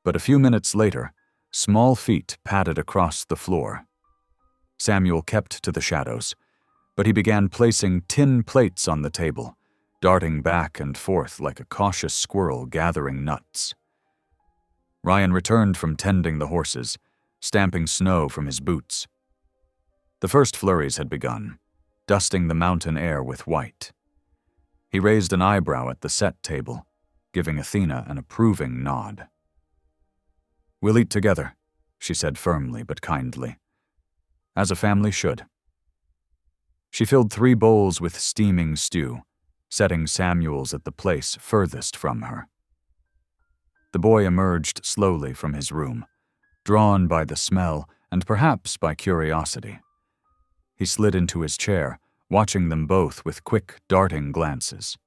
but a few minutes later, small feet padded across the floor. Samuel kept to the shadows, but he began placing tin plates on the table, darting back and forth like a cautious squirrel gathering nuts. Ryan returned from tending the horses, stamping snow from his boots. The first flurries had begun, dusting the mountain air with white. He raised an eyebrow at the set table, giving Athena an approving nod. "We'll eat together," she said firmly but kindly. "As a family should." She filled 3 bowls with steaming stew, setting Samuel's at the place furthest from her. The boy emerged slowly from his room, drawn by the smell and perhaps by curiosity. He slid into his chair, watching them both with quick, darting glances.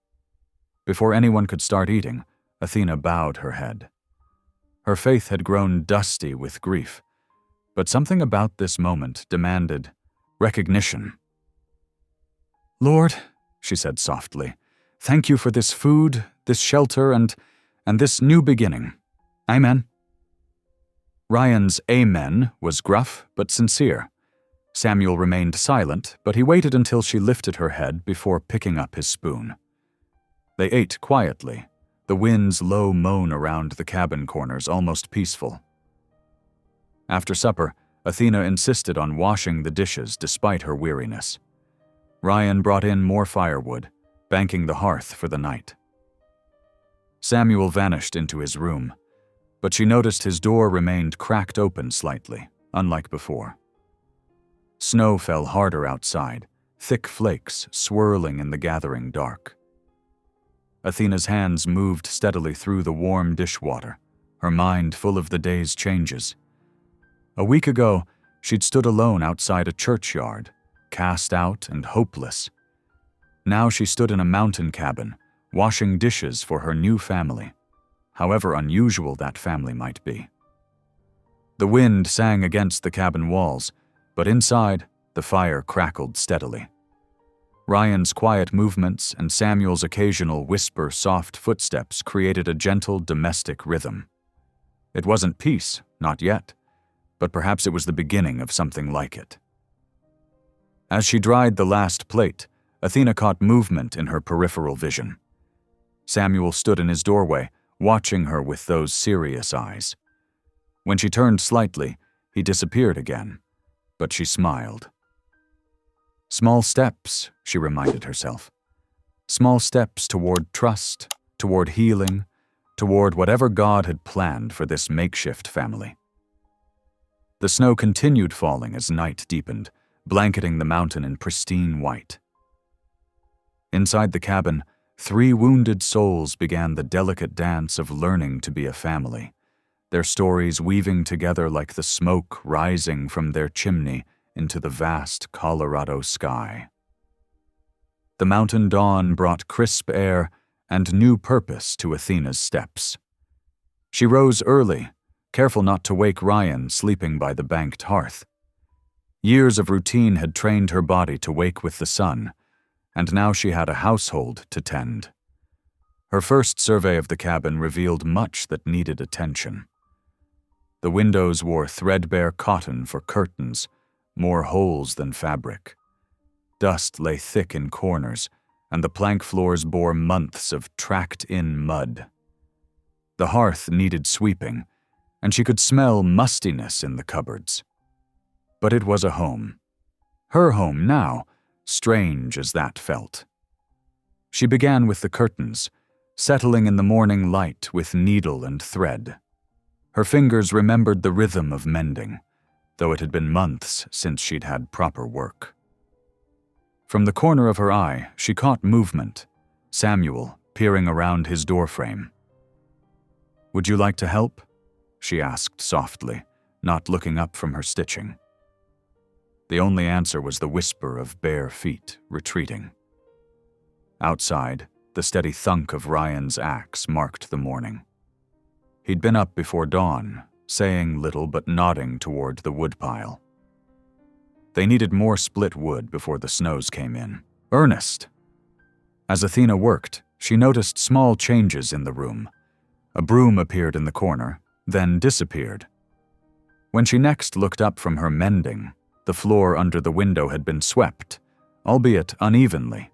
Before anyone could start eating, Athena bowed her head. Her faith had grown dusty with grief, but something about this moment demanded recognition. "Lord," she said softly, "thank you for this food, this shelter, and this new beginning. Amen." Ryan's amen was gruff but sincere. Samuel remained silent, but he waited until she lifted her head before picking up his spoon. They ate quietly, the wind's low moan around the cabin corners almost peaceful. After supper, Athena insisted on washing the dishes despite her weariness. Ryan brought in more firewood, banking the hearth for the night. Samuel vanished into his room, but she noticed his door remained cracked open slightly, unlike before. Snow fell harder outside, thick flakes swirling in the gathering dark. Athena's hands moved steadily through the warm dishwater, her mind full of the day's changes. A week ago, she'd stood alone outside a churchyard, cast out and hopeless. Now she stood in a mountain cabin, washing dishes for her new family, however unusual that family might be. The wind sang against the cabin walls, but inside, the fire crackled steadily. Ryan's quiet movements and Samuel's occasional whisper-soft footsteps created a gentle domestic rhythm. It wasn't peace, not yet, but perhaps it was the beginning of something like it. As she dried the last plate, Athena caught movement in her peripheral vision. Samuel stood in his doorway, watching her with those serious eyes. When she turned slightly, he disappeared again, but she smiled. Small steps, she reminded herself. Small steps toward trust, toward healing, toward whatever God had planned for this makeshift family. The snow continued falling as night deepened, blanketing the mountain in pristine white. Inside the cabin, 3 wounded souls began the delicate dance of learning to be a family, their stories weaving together like the smoke rising from their chimney into the vast Colorado sky. The mountain dawn brought crisp air and new purpose to Athena's steps. She rose early, careful not to wake Ryan sleeping by the banked hearth. Years of routine had trained her body to wake with the sun, and now she had a household to tend. Her first survey of the cabin revealed much that needed attention. The windows wore threadbare cotton for curtains, more holes than fabric. Dust lay thick in corners, and the plank floors bore months of tracked-in mud. The hearth needed sweeping, and she could smell mustiness in the cupboards. But it was a home. Her home now, strange as that felt. She began with the curtains, settling in the morning light with needle and thread. Her fingers remembered the rhythm of mending, though it had been months since she'd had proper work. From the corner of her eye, she caught movement, Samuel peering around his doorframe. "Would you like to help?" she asked softly, not looking up from her stitching. The only answer was the whisper of bare feet retreating. Outside, the steady thunk of Ryan's axe marked the morning. He'd been up before dawn, saying little but nodding toward the woodpile. They needed more split wood before the snows came in. Ernest! As Athena worked, she noticed small changes in the room. A broom appeared in the corner, then disappeared. When she next looked up from her mending, the floor under the window had been swept, albeit unevenly.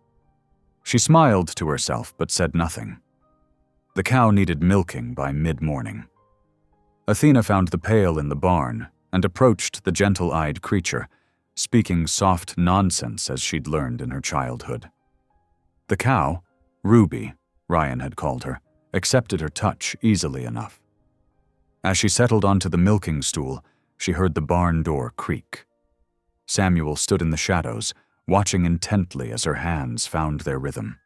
She smiled to herself but said nothing. The cow needed milking by mid-morning. Athena found the pail in the barn and approached the gentle-eyed creature, speaking soft nonsense as she'd learned in her childhood. The cow, Ruby, Ryan had called her, accepted her touch easily enough. As she settled onto the milking stool, she heard the barn door creak. Samuel stood in the shadows, watching intently as her hands found their rhythm.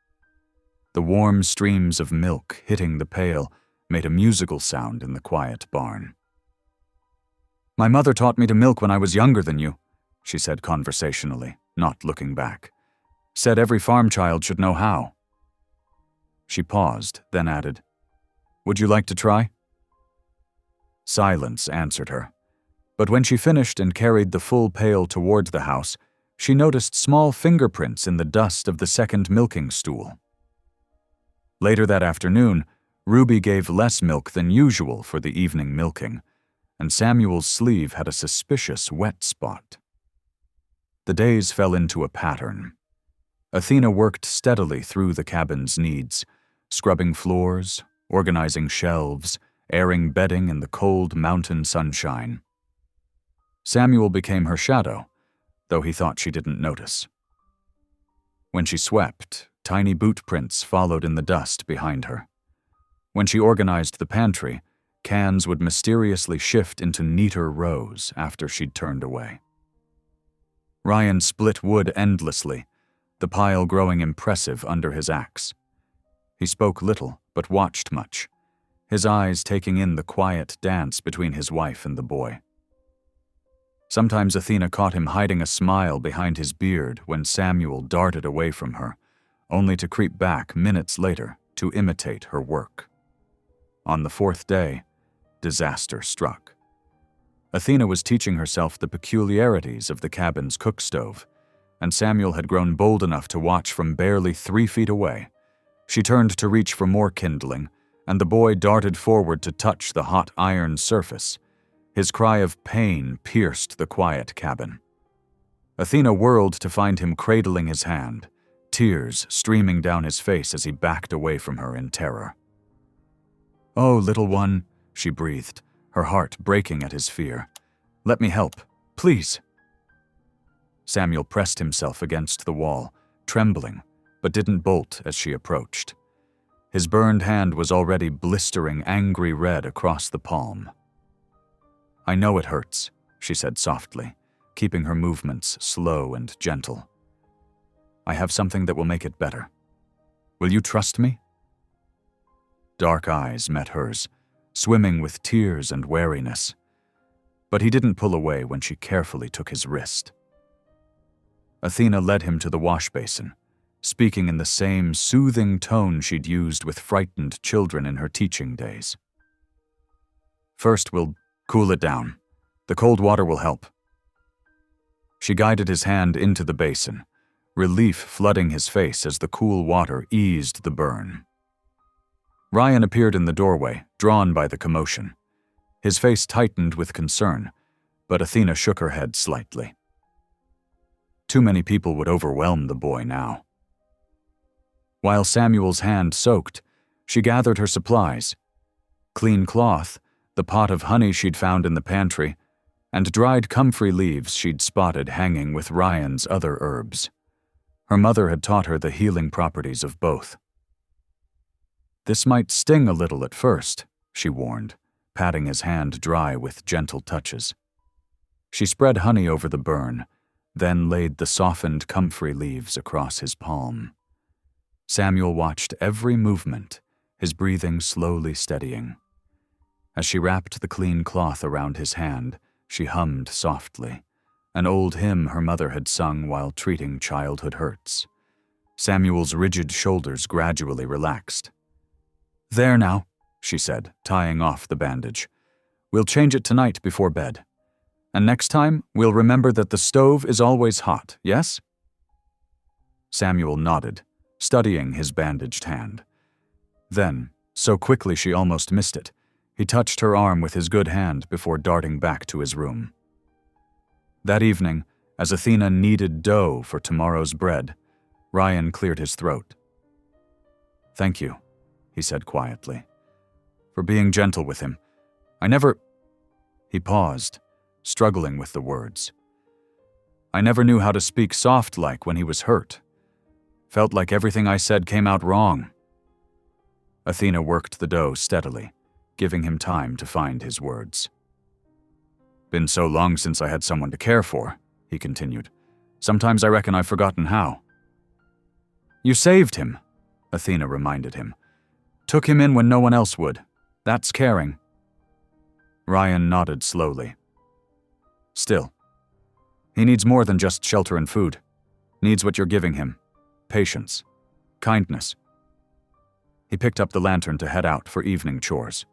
The warm streams of milk hitting the pail made a musical sound in the quiet barn. "My mother taught me to milk when I was younger than you," she said conversationally, not looking back. "Said every farm child should know how." She paused, then added, "Would you like to try?" Silence answered her, but when she finished and carried the full pail toward the house, she noticed small fingerprints in the dust of the second milking stool. Later that afternoon, Ruby gave less milk than usual for the evening milking, and Samuel's sleeve had a suspicious wet spot. The days fell into a pattern. Athena worked steadily through the cabin's needs, scrubbing floors, organizing shelves, airing bedding in the cold mountain sunshine. Samuel became her shadow, though he thought she didn't notice. When she swept, tiny boot prints followed in the dust behind her. When she organized the pantry, cans would mysteriously shift into neater rows after she'd turned away. Ryan split wood endlessly, the pile growing impressive under his axe. He spoke little, but watched much, his eyes taking in the quiet dance between his wife and the boy. Sometimes Athena caught him hiding a smile behind his beard when Samuel darted away from her, only to creep back minutes later to imitate her work. On the 4th day, disaster struck. Athena was teaching herself the peculiarities of the cabin's cook stove, and Samuel had grown bold enough to watch from barely 3 feet away. She turned to reach for more kindling, and the boy darted forward to touch the hot iron surface. His cry of pain pierced the quiet cabin. Athena whirled to find him cradling his hand, tears streaming down his face as he backed away from her in terror. "Oh, little one," she breathed, her heart breaking at his fear. "Let me help, please." Samuel pressed himself against the wall, trembling, but didn't bolt as she approached. His burned hand was already blistering angry red across the palm. "I know it hurts," she said softly, keeping her movements slow and gentle. "I have something that will make it better. Will you trust me?" Dark eyes met hers, swimming with tears and wariness. But he didn't pull away when she carefully took his wrist. Athena led him to the wash basin, speaking in the same soothing tone she'd used with frightened children in her teaching days. "First, we'll cool it down. The cold water will help." She guided his hand into the basin, relief flooding his face as the cool water eased the burn. Ryan appeared in the doorway, drawn by the commotion. His face tightened with concern, but Athena shook her head slightly. Too many people would overwhelm the boy now. While Samuel's hand soaked, she gathered her supplies: clean cloth, the pot of honey she'd found in the pantry, and dried comfrey leaves she'd spotted hanging with Ryan's other herbs. Her mother had taught her the healing properties of both. "This might sting a little at first," she warned, patting his hand dry with gentle touches. She spread honey over the burn, then laid the softened comfrey leaves across his palm. Samuel watched every movement, his breathing slowly steadying. As she wrapped the clean cloth around his hand, she hummed softly, an old hymn her mother had sung while treating childhood hurts. Samuel's rigid shoulders gradually relaxed. "There now," she said, tying off the bandage. "We'll change it tonight before bed. And next time, we'll remember that the stove is always hot, yes?" Samuel nodded, studying his bandaged hand. Then, so quickly she almost missed it, he touched her arm with his good hand before darting back to his room. That evening, as Athena kneaded dough for tomorrow's bread, Ryan cleared his throat. "Thank you," he said quietly, "for being gentle with him. He paused, struggling with the words. "I never knew how to speak soft-like when he was hurt. Felt like everything I said came out wrong." Athena worked the dough steadily, giving him time to find his words. "Been so long since I had someone to care for," he continued. "Sometimes I reckon I've forgotten how." "You saved him," Athena reminded him. "Took him in when no one else would. That's caring." Ryan nodded slowly. "Still, he needs more than just shelter and food. Needs what you're giving him. Patience. Kindness." He picked up the lantern to head out for evening chores.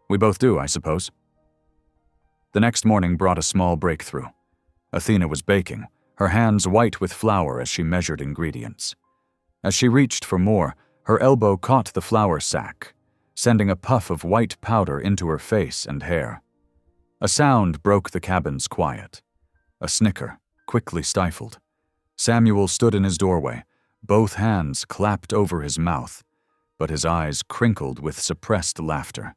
"We both do, I suppose." The next morning brought a small breakthrough. Athena was baking, her hands white with flour as she measured ingredients. As she reached for more, her elbow caught the flour sack, sending a puff of white powder into her face and hair. A sound broke the cabin's quiet. A snicker, quickly stifled. Samuel stood in his doorway, both hands clapped over his mouth, but his eyes crinkled with suppressed laughter.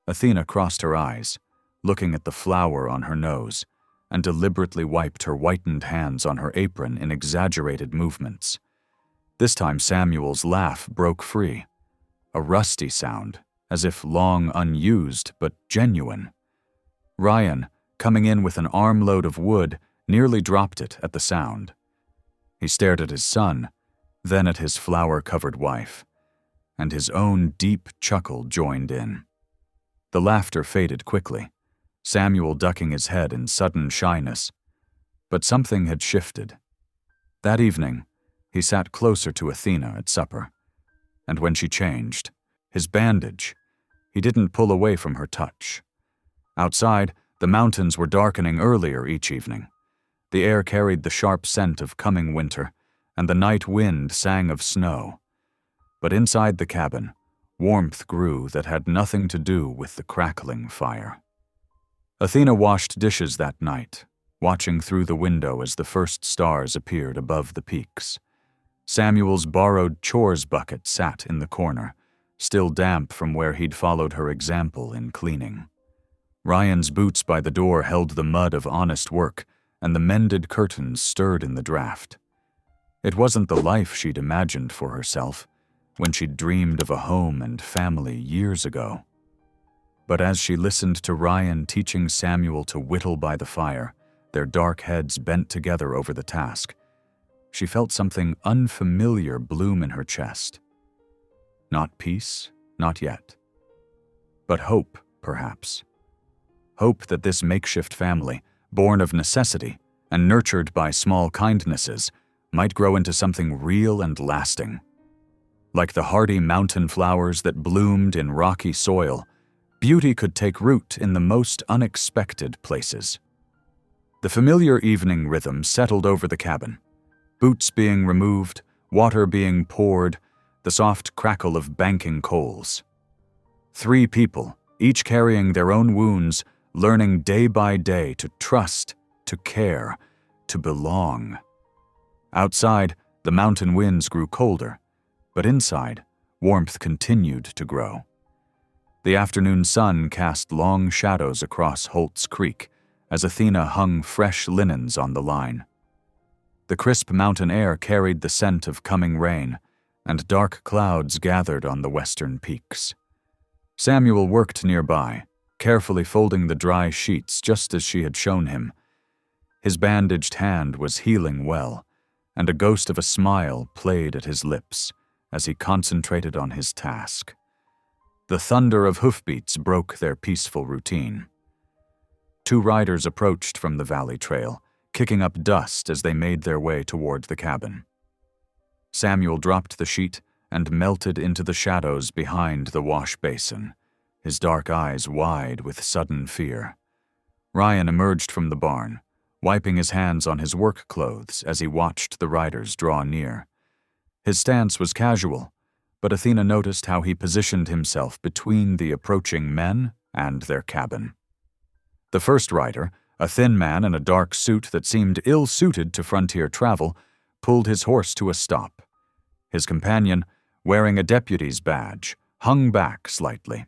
Athena crossed her eyes, looking at the flour on her nose, and deliberately wiped her whitened hands on her apron in exaggerated movements. This time Samuel's laugh broke free, a rusty sound, as if long unused but genuine. Ryan, coming in with an armload of wood, nearly dropped it at the sound. He stared at his son, then at his flour-covered wife, and his own deep chuckle joined in. The laughter faded quickly, Samuel ducking his head in sudden shyness. But something had shifted. That evening, he sat closer to Athena at supper, and when she changed, his bandage, he didn't pull away from her touch. Outside, the mountains were darkening earlier each evening. The air carried the sharp scent of coming winter, and the night wind sang of snow. But inside the cabin, warmth grew that had nothing to do with the crackling fire. Athena washed dishes that night, watching through the window as the first stars appeared above the peaks. Samuel's borrowed chores bucket sat in the corner, still damp from where he'd followed her example in cleaning. Ryan's boots by the door held the mud of honest work, and the mended curtains stirred in the draft. It wasn't the life she'd imagined for herself when she'd dreamed of a home and family years ago. But as she listened to Ryan teaching Samuel to whittle by the fire, their dark heads bent together over the task, she felt something unfamiliar bloom in her chest. Not peace, not yet. But hope, perhaps. Hope that this makeshift family, born of necessity and nurtured by small kindnesses, might grow into something real and lasting. Like the hardy mountain flowers that bloomed in rocky soil, beauty could take root in the most unexpected places. The familiar evening rhythm settled over the cabin. Boots being removed, water being poured, the soft crackle of banking coals. 3 people, each carrying their own wounds, learning day by day to trust, to care, to belong. Outside, the mountain winds grew colder, but inside, warmth continued to grow. The afternoon sun cast long shadows across Holt's Creek as Athena hung fresh linens on the line. The crisp mountain air carried the scent of coming rain, and dark clouds gathered on the western peaks. Samuel worked nearby, carefully folding the dry sheets just as she had shown him. His bandaged hand was healing well, and a ghost of a smile played at his lips as he concentrated on his task. The thunder of hoofbeats broke their peaceful routine. 2 riders approached from the valley trail, kicking up dust as they made their way toward the cabin. Samuel dropped the sheet and melted into the shadows behind the wash basin, his dark eyes wide with sudden fear. Ryan emerged from the barn, wiping his hands on his work clothes as he watched the riders draw near. His stance was casual, but Athena noticed how he positioned himself between the approaching men and their cabin. The first rider, a thin man in a dark suit that seemed ill-suited to frontier travel, pulled his horse to a stop. His companion, wearing a deputy's badge, hung back slightly.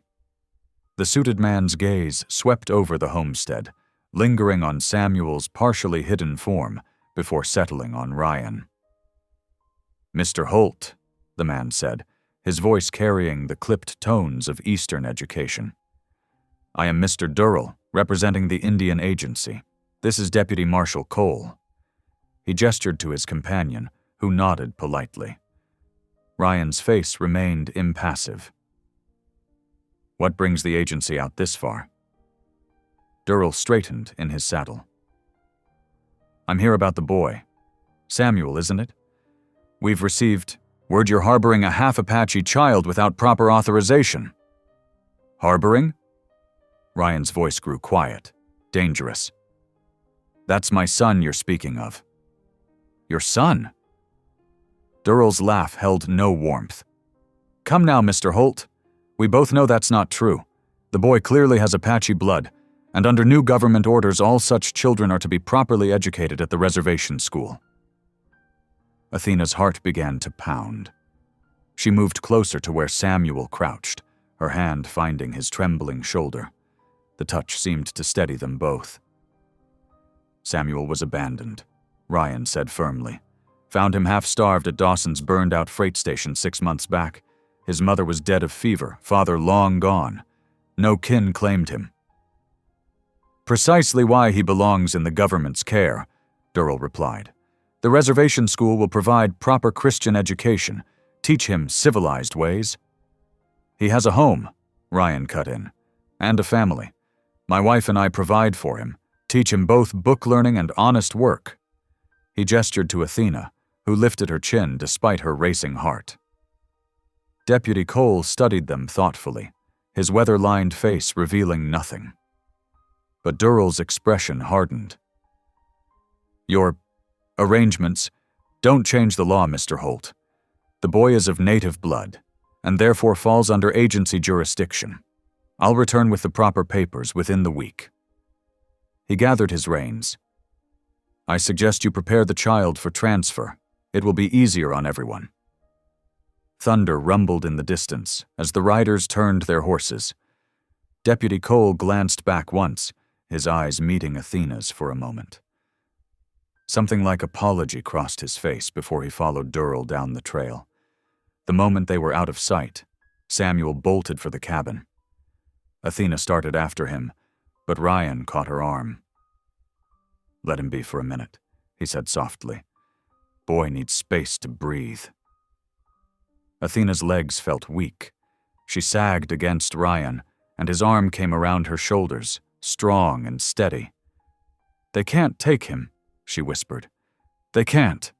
The suited man's gaze swept over the homestead, lingering on Samuel's partially hidden form before settling on Ryan. "Mr. Holt," the man said, his voice carrying the clipped tones of Eastern education. "I am Mr. Durrell, representing the Indian Agency. This is Deputy Marshal Cole." He gestured to his companion, who nodded politely. Ryan's face remained impassive. "What brings the agency out this far?" Durrell straightened in his saddle. "I'm here about the boy. Samuel, isn't it? We've received word you're harboring a half-Apache child without proper authorization." "Harboring?" Ryan's voice grew quiet, dangerous. "That's my son you're speaking of." "Your son?" Durrell's laugh held no warmth. "Come now, Mr. Holt. We both know that's not true. The boy clearly has Apache blood, and under new government orders all such children are to be properly educated at the reservation school." Athena's heart began to pound. She moved closer to where Samuel crouched, her hand finding his trembling shoulder. The touch seemed to steady them both. "Samuel was abandoned," Ryan said firmly. "Found him half-starved at Dawson's burned-out freight station 6 months back. His mother was dead of fever, father long gone. No kin claimed him." "Precisely why he belongs in the government's care," Durrell replied. "The reservation school will provide proper Christian education, teach him civilized ways." "He has a home," Ryan cut in, "and a family. My wife and I provide for him, teach him both book learning and honest work." He gestured to Athena, who lifted her chin despite her racing heart. Deputy Cole studied them thoughtfully, his weather-lined face revealing nothing. But Durrell's expression hardened. "Your arrangements don't change the law, Mr. Holt. The boy is of native blood, and therefore falls under agency jurisdiction. I'll return with the proper papers within the week." He gathered his reins. "I suggest you prepare the child for transfer, It will be easier on everyone." Thunder rumbled in the distance as the riders turned their horses. Deputy Cole glanced back once, his eyes meeting Athena's for a moment. Something like apology crossed his face before he followed Durrell down the trail. The moment they were out of sight, Samuel bolted for the cabin. Athena started after him, but Ryan caught her arm. "Let him be for a minute," he said softly. "Boy needs space to breathe." Athena's legs felt weak. She sagged against Ryan, and his arm came around her shoulders, strong and steady. "They can't take him," she whispered. "They can't."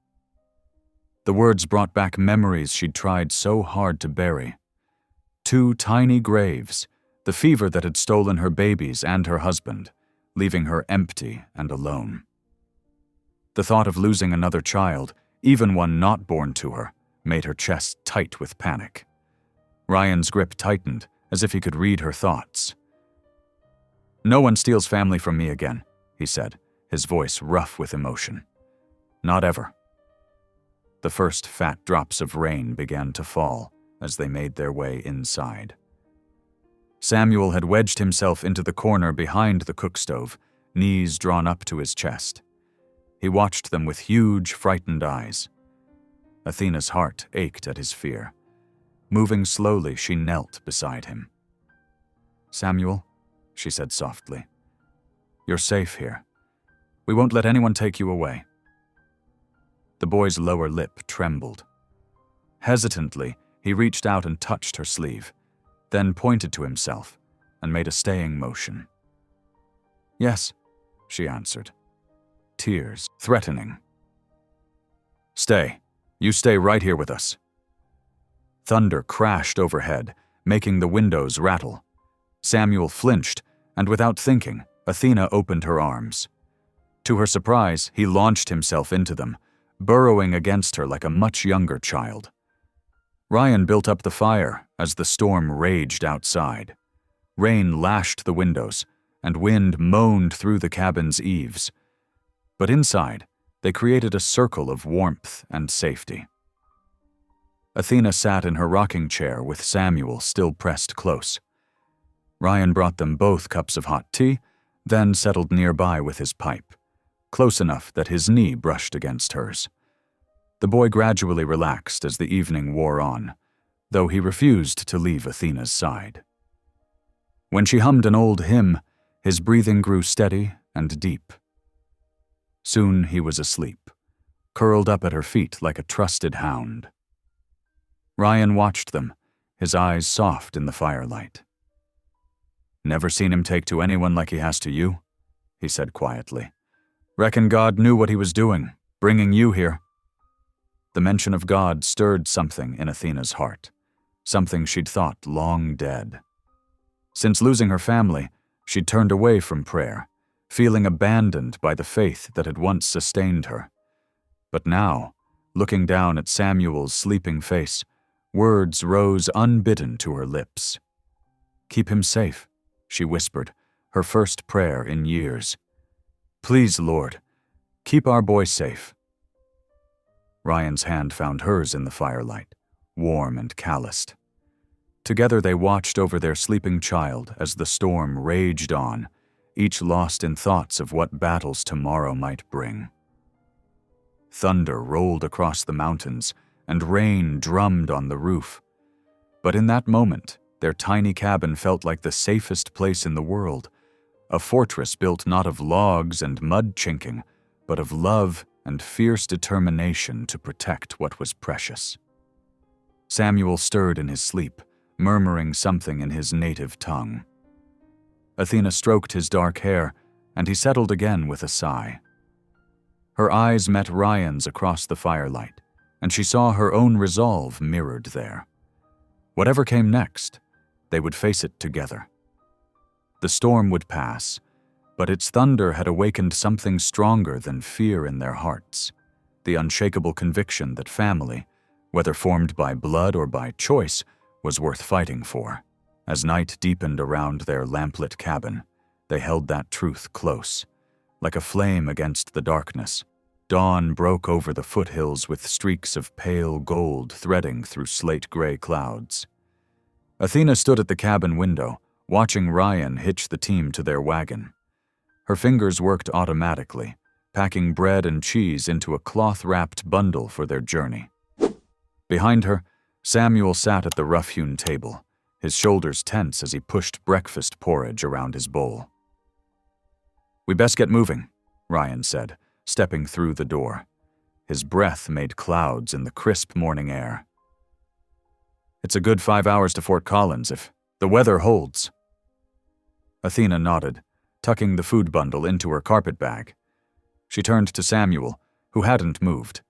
The words brought back memories she'd tried so hard to bury. 2 tiny graves, the fever that had stolen her babies and her husband, leaving her empty and alone. The thought of losing another child, even one not born to her, made her chest tight with panic. Ryan's grip tightened, as if he could read her thoughts. "No one steals family from me again," he said, his voice rough with emotion. "Not ever." The first fat drops of rain began to fall as they made their way inside. Samuel had wedged himself into the corner behind the cook stove, knees drawn up to his chest. He watched them with huge, frightened eyes. Athena's heart ached at his fear. Moving slowly, she knelt beside him. "Samuel," she said softly, "you're safe here. We won't let anyone take you away." The boy's lower lip trembled. Hesitantly, he reached out and touched her sleeve, then pointed to himself and made a staying motion. "Yes," she answered, tears threatening. "Stay. You stay right here with us." Thunder crashed overhead, making the windows rattle. Samuel flinched, and without thinking, Athena opened her arms. To her surprise, he launched himself into them, burrowing against her like a much younger child. Ryan built up the fire as the storm raged outside. Rain lashed the windows, and wind moaned through the cabin's eaves. But inside, they created a circle of warmth and safety. Athena sat in her rocking chair with Samuel still pressed close. Ryan brought them both cups of hot tea, then settled nearby with his pipe, close enough that his knee brushed against hers. The boy gradually relaxed as the evening wore on, though he refused to leave Athena's side. When she hummed an old hymn, his breathing grew steady and deep. Soon he was asleep, curled up at her feet like a trusted hound. Ryan watched them, his eyes soft in the firelight. "Never seen him take to anyone like he has to you," he said quietly. "Reckon God knew what he was doing, bringing you here." The mention of God stirred something in Athena's heart, something she'd thought long dead. Since losing her family, she'd turned away from prayer, feeling abandoned by the faith that had once sustained her. But now, looking down at Samuel's sleeping face, words rose unbidden to her lips. "Keep him safe," she whispered, her first prayer in years. "Please, Lord, keep our boy safe." Ryan's hand found hers in the firelight, warm and calloused. Together they watched over their sleeping child as the storm raged on, each lost in thoughts of what battles tomorrow might bring. Thunder rolled across the mountains, and rain drummed on the roof. But in that moment, their tiny cabin felt like the safest place in the world, a fortress built not of logs and mud chinking, but of love and fierce determination to protect what was precious. Samuel stirred in his sleep, murmuring something in his native tongue. Athena stroked his dark hair, and he settled again with a sigh. Her eyes met Ryan's across the firelight, and she saw her own resolve mirrored there. Whatever came next, they would face it together. The storm would pass, but its thunder had awakened something stronger than fear in their hearts, the unshakable conviction that family, whether formed by blood or by choice, was worth fighting for. As night deepened around their lamplit cabin, they held that truth close, like a flame against the darkness, Dawn broke over the foothills with streaks of pale gold threading through slate-gray clouds. Athena stood at the cabin window, watching Ryan hitch the team to their wagon. Her fingers worked automatically, packing bread and cheese into a cloth-wrapped bundle for their journey. Behind her, Samuel sat at the rough-hewn table, his shoulders tense as he pushed breakfast porridge around his bowl. "We best get moving," Ryan said, stepping through the door. His breath made clouds in the crisp morning air. "It's a good 5 hours to Fort Collins if the weather holds." Athena nodded, tucking the food bundle into her carpet bag. She turned to Samuel, who hadn't moved.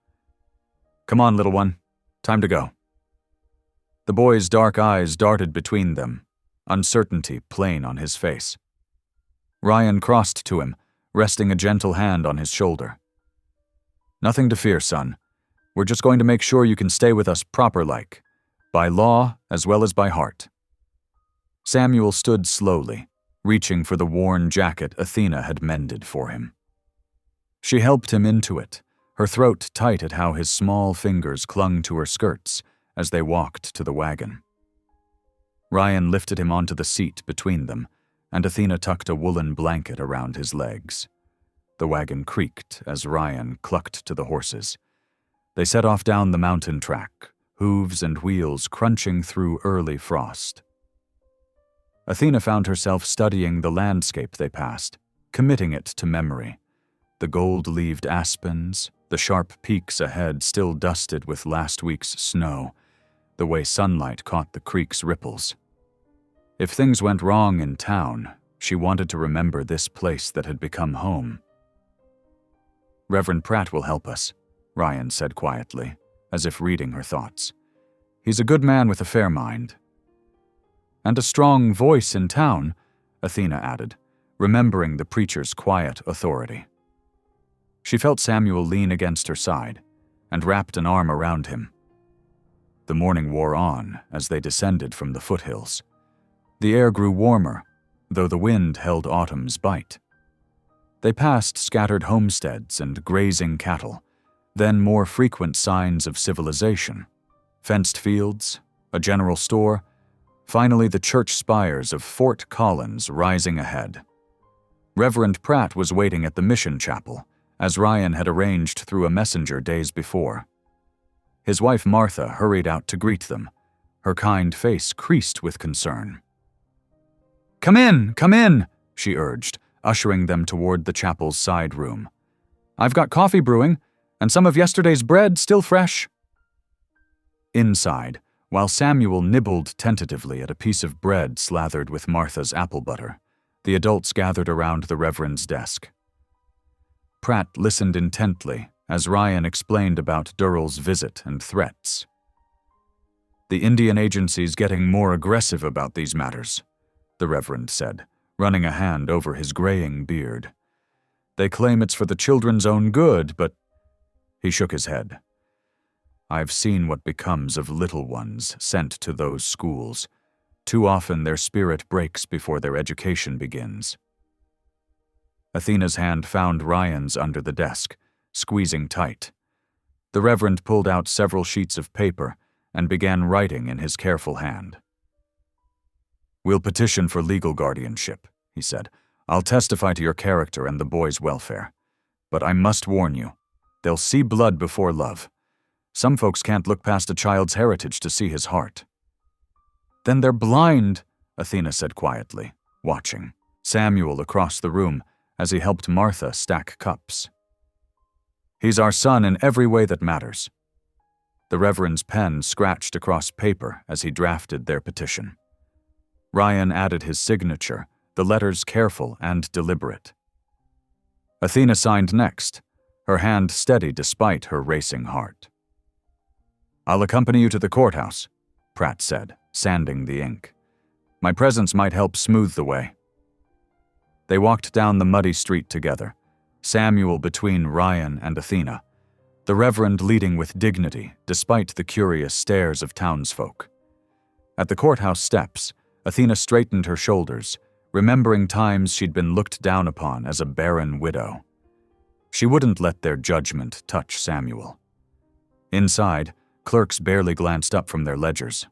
"Come on, little one. Time to go." The boy's dark eyes darted between them, uncertainty plain on his face. Ryan crossed to him, resting a gentle hand on his shoulder. "Nothing to fear, son. We're just going to make sure you can stay with us proper-like, by law as well as by heart." Samuel stood slowly, reaching for the worn jacket Athena had mended for him. She helped him into it, her throat tight at how his small fingers clung to her skirts as they walked to the wagon. Ryan lifted him onto the seat between them, and Athena tucked a woolen blanket around his legs. The wagon creaked as Ryan clucked to the horses. They set off down the mountain track, hooves and wheels crunching through early frost. Athena found herself studying the landscape they passed, committing it to memory. The gold-leaved aspens, the sharp peaks ahead still dusted with last week's snow, the way sunlight caught the creek's ripples. If things went wrong in town, she wanted to remember this place that had become home. "Reverend Pratt will help us," Ryan said quietly, as if reading her thoughts. "He's a good man with a fair mind." "And a strong voice in town," Athena added, remembering the preacher's quiet authority. She felt Samuel lean against her side, and wrapped an arm around him. The morning wore on as they descended from the foothills. The air grew warmer, though the wind held autumn's bite. They passed scattered homesteads and grazing cattle, then more frequent signs of civilization, fenced fields, a general store, finally the church spires of Fort Collins rising ahead. Reverend Pratt was waiting at the mission chapel, as Ryan had arranged through a messenger days before. His wife Martha hurried out to greet them, her kind face creased with concern. Come in," she urged, ushering them toward the chapel's side room. "I've got coffee brewing, and some of yesterday's bread still fresh." Inside, while Samuel nibbled tentatively at a piece of bread slathered with Martha's apple butter, the adults gathered around the Reverend's desk. Pratt listened intently as Ryan explained about Durrell's visit and threats. "The Indian Agency's getting more aggressive about these matters," the Reverend said, running a hand over his graying beard. "They claim it's for the children's own good, but—" He shook his head. "I've seen what becomes of little ones sent to those schools. Too often their spirit breaks before their education begins." Athena's hand found Ryan's under the desk, squeezing tight. The Reverend pulled out several sheets of paper and began writing in his careful hand. "We'll petition for legal guardianship," he said. "I'll testify to your character and the boy's welfare. But I must warn you, they'll see blood before love. Some folks can't look past a child's heritage to see his heart." "Then they're blind," Athena said quietly, watching Samuel across the room as he helped Martha stack cups. "He's our son in every way that matters." The Reverend's pen scratched across paper as he drafted their petition. Ryan added his signature, the letters careful and deliberate. Athena signed next, her hand steady despite her racing heart. "I'll accompany you to the courthouse," Pratt said, sanding the ink. "My presence might help smooth the way." They walked down the muddy street together, Samuel between Ryan and Athena, the Reverend leading with dignity despite the curious stares of townsfolk. At the courthouse steps, Athena straightened her shoulders, remembering times she'd been looked down upon as a barren widow. She wouldn't let their judgment touch Samuel. Inside, clerks barely glanced up from their ledgers.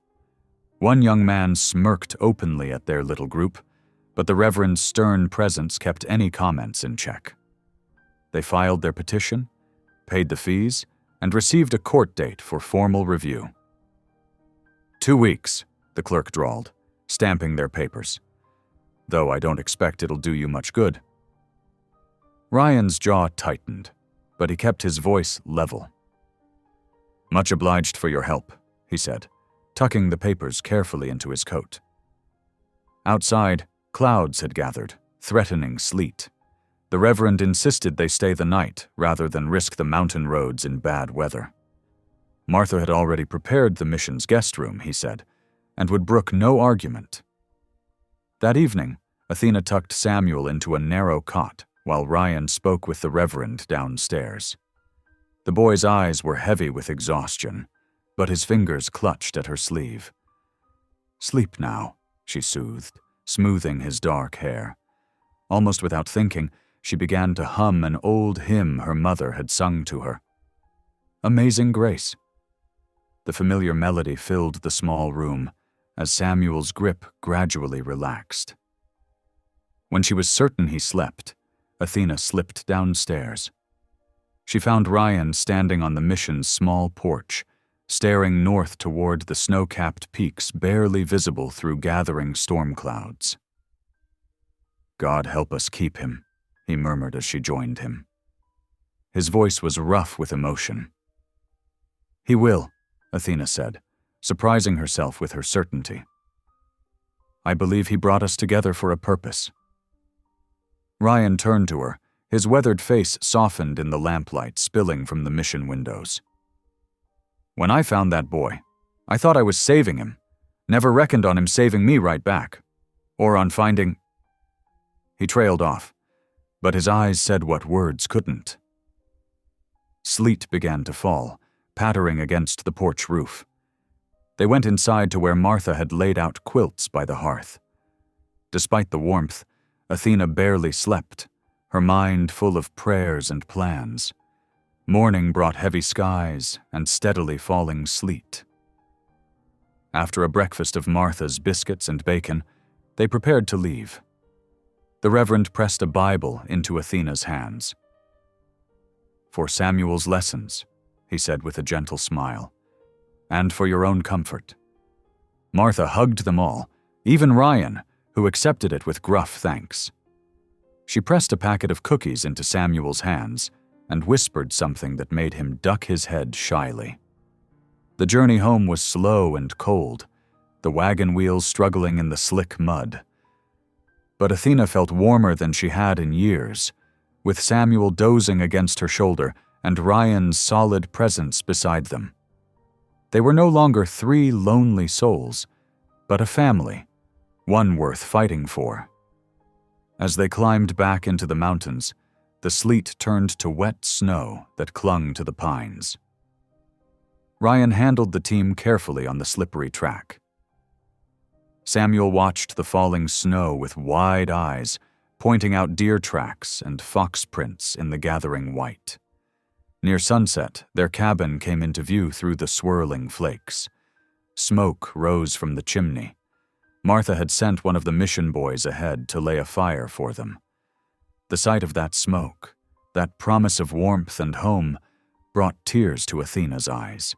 One young man smirked openly at their little group, but the Reverend's stern presence kept any comments in check. They filed their petition, paid the fees, and received a court date for formal review. 2 weeks, the clerk drawled, stamping their papers. Though I don't expect it'll do you much good. Ryan's jaw tightened, but he kept his voice level. Much obliged for your help, he said, tucking the papers carefully into his coat. Outside, clouds had gathered, threatening sleet. The Reverend insisted they stay the night rather than risk the mountain roads in bad weather. Martha had already prepared the mission's guest room, he said, and would brook no argument. That evening, Athena tucked Samuel into a narrow cot while Ryan spoke with the Reverend downstairs. The boy's eyes were heavy with exhaustion, but his fingers clutched at her sleeve. Sleep now, she soothed, smoothing his dark hair. Almost without thinking, she began to hum an old hymn her mother had sung to her. Amazing Grace. The familiar melody filled the small room as Samuel's grip gradually relaxed. When she was certain he slept, Athena slipped downstairs. She found Ryan standing on the mission's small porch, staring north toward the snow-capped peaks barely visible through gathering storm clouds. God help us keep him, he murmured as she joined him. His voice was rough with emotion. He will, Athena said, surprising herself with her certainty. I believe he brought us together for a purpose. Ryan turned to her, his weathered face softened in the lamplight spilling from the mission windows. When I found that boy, I thought I was saving him, never reckoned on him saving me right back, or on finding... He trailed off, but his eyes said what words couldn't. Sleet began to fall, pattering against the porch roof. They went inside to where Martha had laid out quilts by the hearth. Despite the warmth, Athena barely slept, her mind full of prayers and plans. Morning brought heavy skies and steadily falling sleet. After a breakfast of Martha's biscuits and bacon, they prepared to leave. The Reverend pressed a Bible into Athena's hands. For Samuel's lessons, he said with a gentle smile, and for your own comfort. Martha hugged them all, even Ryan, who accepted it with gruff thanks. She pressed a packet of cookies into Samuel's hands and whispered something that made him duck his head shyly. The journey home was slow and cold, the wagon wheels struggling in the slick mud. But Athena felt warmer than she had in years, with Samuel dozing against her shoulder and Ryan's solid presence beside them. They were no longer 3 lonely souls, but a family, one worth fighting for. As they climbed back into the mountains, the sleet turned to wet snow that clung to the pines. Ryan handled the team carefully on the slippery track. Samuel watched the falling snow with wide eyes, pointing out deer tracks and fox prints in the gathering white. Near sunset, their cabin came into view through the swirling flakes. Smoke rose from the chimney. Martha had sent one of the mission boys ahead to lay a fire for them. The sight of that smoke, that promise of warmth and home, brought tears to Athena's eyes.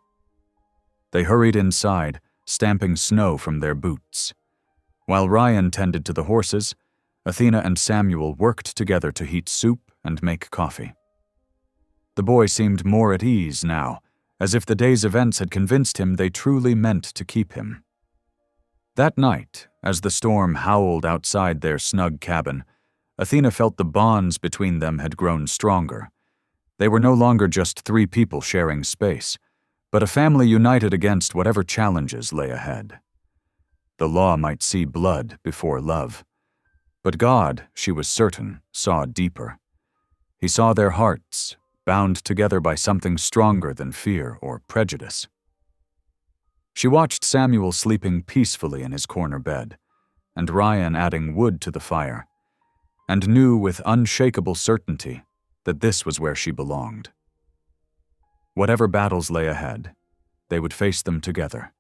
They hurried inside, stamping snow from their boots. While Ryan tended to the horses, Athena and Samuel worked together to heat soup and make coffee. The boy seemed more at ease now, as if the day's events had convinced him they truly meant to keep him. That night, as the storm howled outside their snug cabin, Athena felt the bonds between them had grown stronger. They were no longer just 3 people sharing space, but a family united against whatever challenges lay ahead. The law might see blood before love, but God, she was certain, saw deeper. He saw their hearts, bound together by something stronger than fear or prejudice. She watched Samuel sleeping peacefully in his corner bed, and Ryan adding wood to the fire, and knew with unshakable certainty that this was where she belonged. Whatever battles lay ahead, they would face them together,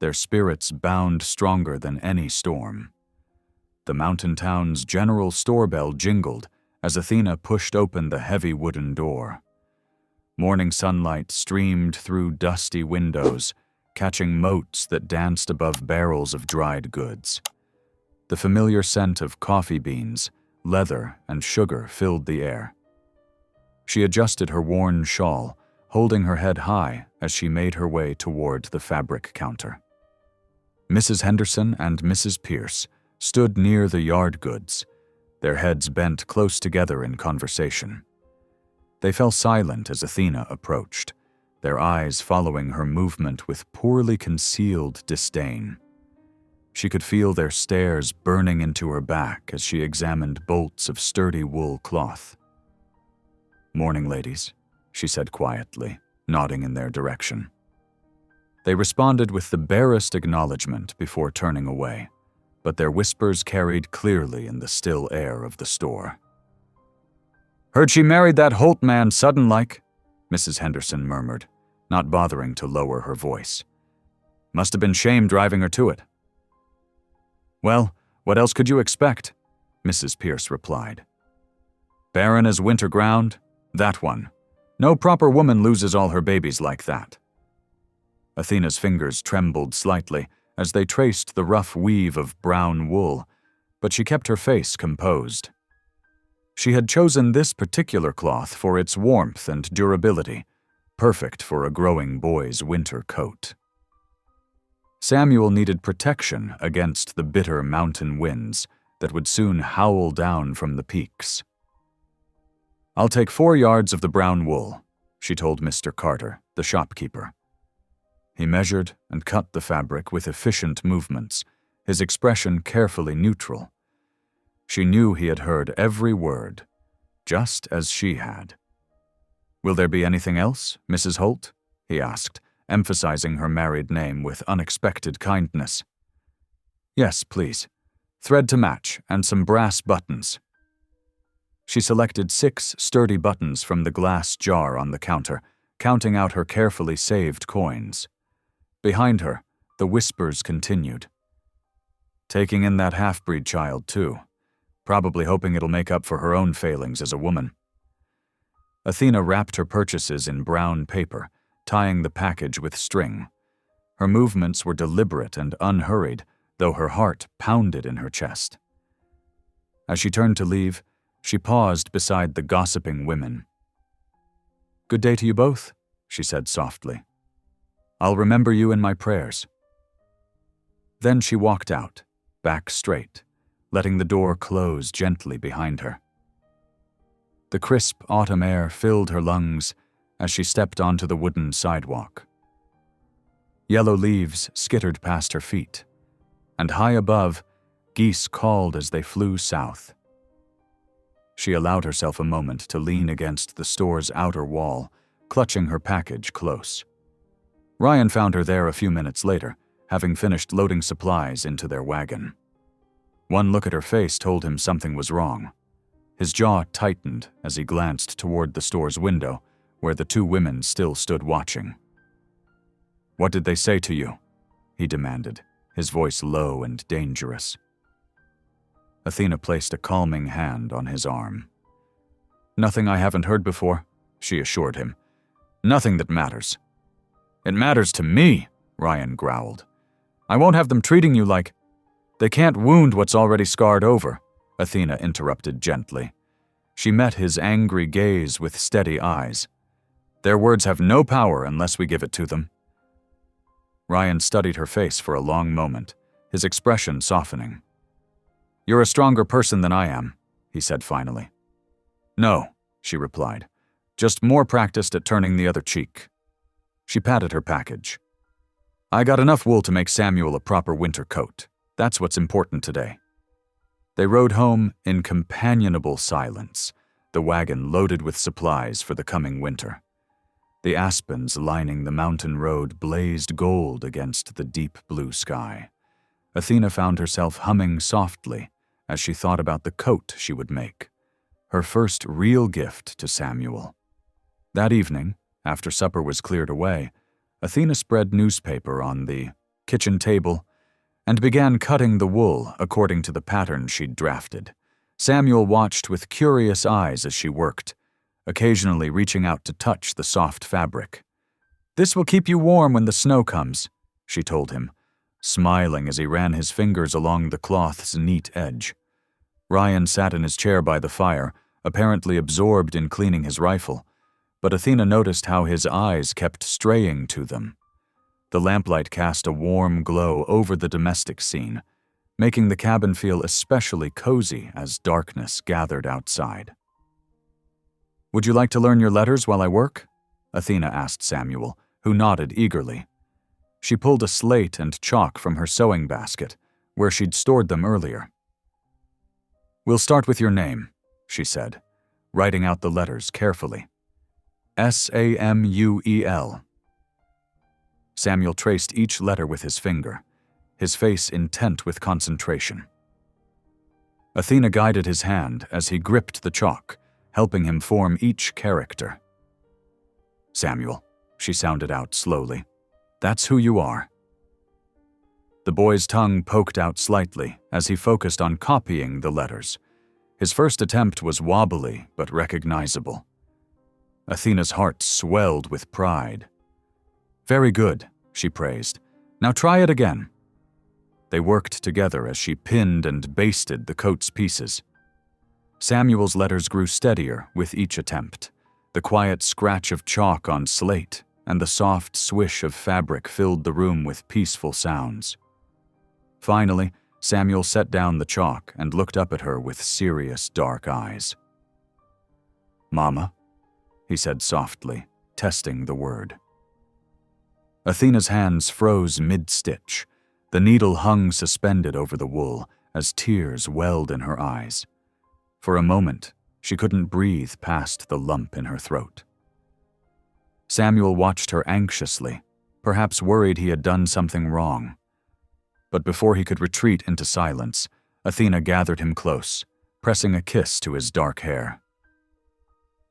their spirits bound stronger than any storm. The mountain town's general store bell jingled as Athena pushed open the heavy wooden door. Morning sunlight streamed through dusty windows, catching motes that danced above barrels of dried goods. The familiar scent of coffee beans, leather, and sugar filled the air. She adjusted her worn shawl, holding her head high as she made her way toward the fabric counter. Mrs. Henderson and Mrs. Pierce stood near the yard goods, their heads bent close together in conversation. They fell silent as Athena approached, their eyes following her movement with poorly concealed disdain. She could feel their stares burning into her back as she examined bolts of sturdy wool cloth. "Morning, ladies," she said quietly, nodding in their direction. They responded with the barest acknowledgement before turning away, but their whispers carried clearly in the still air of the store. "Heard she married that Holt man sudden-like," Mrs. Henderson murmured, not bothering to lower her voice. "Must have been shame driving her to it." "Well, what else could you expect?" Mrs. Pierce replied. "Barren as winter ground? That one. No proper woman loses all her babies like that." Athena's fingers trembled slightly as they traced the rough weave of brown wool, but she kept her face composed. She had chosen this particular cloth for its warmth and durability, perfect for a growing boy's winter coat. Samuel needed protection against the bitter mountain winds that would soon howl down from the peaks. "I'll take 4 yards of the brown wool," she told Mr. Carter, the shopkeeper. He measured and cut the fabric with efficient movements, his expression carefully neutral. She knew he had heard every word, just as she had. "Will there be anything else, Mrs. Holt?" he asked, emphasizing her married name with unexpected kindness. "Yes, please. Thread to match and some brass buttons." She selected 6 sturdy buttons from the glass jar on the counter, counting out her carefully saved coins. Behind her, the whispers continued. "Taking in that half-breed child, too. Probably hoping it'll make up for her own failings as a woman." Athena wrapped her purchases in brown paper, tying the package with string. Her movements were deliberate and unhurried, though her heart pounded in her chest. As she turned to leave, she paused beside the gossiping women. "Good day to you both," she said softly. "I'll remember you in my prayers." Then she walked out, back straight, letting the door close gently behind her. The crisp autumn air filled her lungs as she stepped onto the wooden sidewalk. Yellow leaves skittered past her feet, and high above, geese called as they flew south. She allowed herself a moment to lean against the store's outer wall, clutching her package close. Ryan found her there a few minutes later, having finished loading supplies into their wagon. One look at her face told him something was wrong. His jaw tightened as he glanced toward the store's window, where the 2 women still stood watching. "What did they say to you?" he demanded, his voice low and dangerous. Athena placed a calming hand on his arm. "Nothing I haven't heard before," she assured him. "Nothing that matters." "It matters to me," Ryan growled. "I won't have them treating you like—" "They can't wound what's already scarred over," Athena interrupted gently. She met his angry gaze with steady eyes. "Their words have no power unless we give it to them." Ryan studied her face for a long moment, his expression softening. "You're a stronger person than I am," he said finally. "No," she replied, "just more practiced at turning the other cheek." She patted her package. "I got enough wool to make Samuel a proper winter coat. That's what's important today." They rode home in companionable silence, the wagon loaded with supplies for the coming winter. The aspens lining the mountain road blazed gold against the deep blue sky. Athena found herself humming softly as she thought about the coat she would make. her first real gift to Samuel. That evening, after supper was cleared away, Athena spread newspaper on the kitchen table and began cutting the wool according to the pattern she'd drafted. Samuel watched with curious eyes as she worked, occasionally reaching out to touch the soft fabric. "This will keep you warm when the snow comes," she told him, smiling as he ran his fingers along the cloth's neat edge. Ryan sat in his chair by the fire, apparently absorbed in cleaning his rifle, but Athena noticed how his eyes kept straying to them. The lamplight cast a warm glow over the domestic scene, making the cabin feel especially cozy as darkness gathered outside. "Would you like to learn your letters while I work?" Athena asked Samuel, who nodded eagerly. She pulled a slate and chalk from her sewing basket, where she'd stored them earlier. "We'll start with your name," she said, writing out the letters carefully. Samuel. Samuel traced each letter with his finger, his face intent with concentration. Athena guided his hand as he gripped the chalk, helping him form each character. "Samuel," she sounded out slowly. "That's who you are." The boy's tongue poked out slightly as he focused on copying the letters. His first attempt was wobbly but recognizable. Athena's heart swelled with pride. "Very good," she praised. "Now try it again." They worked together as she pinned and basted the coat's pieces. Samuel's letters grew steadier with each attempt. The quiet scratch of chalk on slate and the soft swish of fabric filled the room with peaceful sounds. Finally, Samuel set down the chalk and looked up at her with serious dark eyes. "Mama," he said softly, testing the word. Athena's hands froze mid-stitch. The needle hung suspended over the wool as tears welled in her eyes. For a moment, she couldn't breathe past the lump in her throat. Samuel watched her anxiously, perhaps worried he had done something wrong. But before he could retreat into silence, Athena gathered him close, pressing a kiss to his dark hair.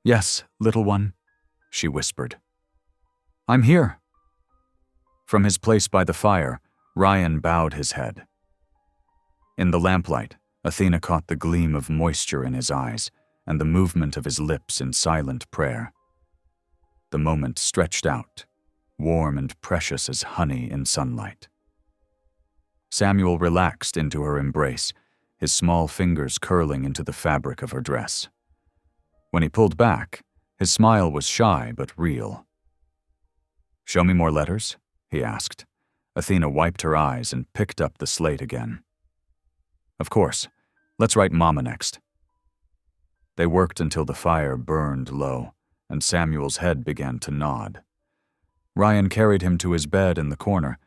"Yes, little one," she whispered. "I'm here." From his place by the fire, Ryan bowed his head. In the lamplight, Athena caught the gleam of moisture in his eyes and the movement of his lips in silent prayer. The moment stretched out, warm and precious as honey in sunlight. Samuel relaxed into her embrace, his small fingers curling into the fabric of her dress. When he pulled back, his smile was shy but real. "Show me more letters?" he asked. Athena wiped her eyes and picked up the slate again. "Of course. Let's write Mama next." They worked until the fire burned low, and Samuel's head began to nod. Ryan carried him to his bed in the corner,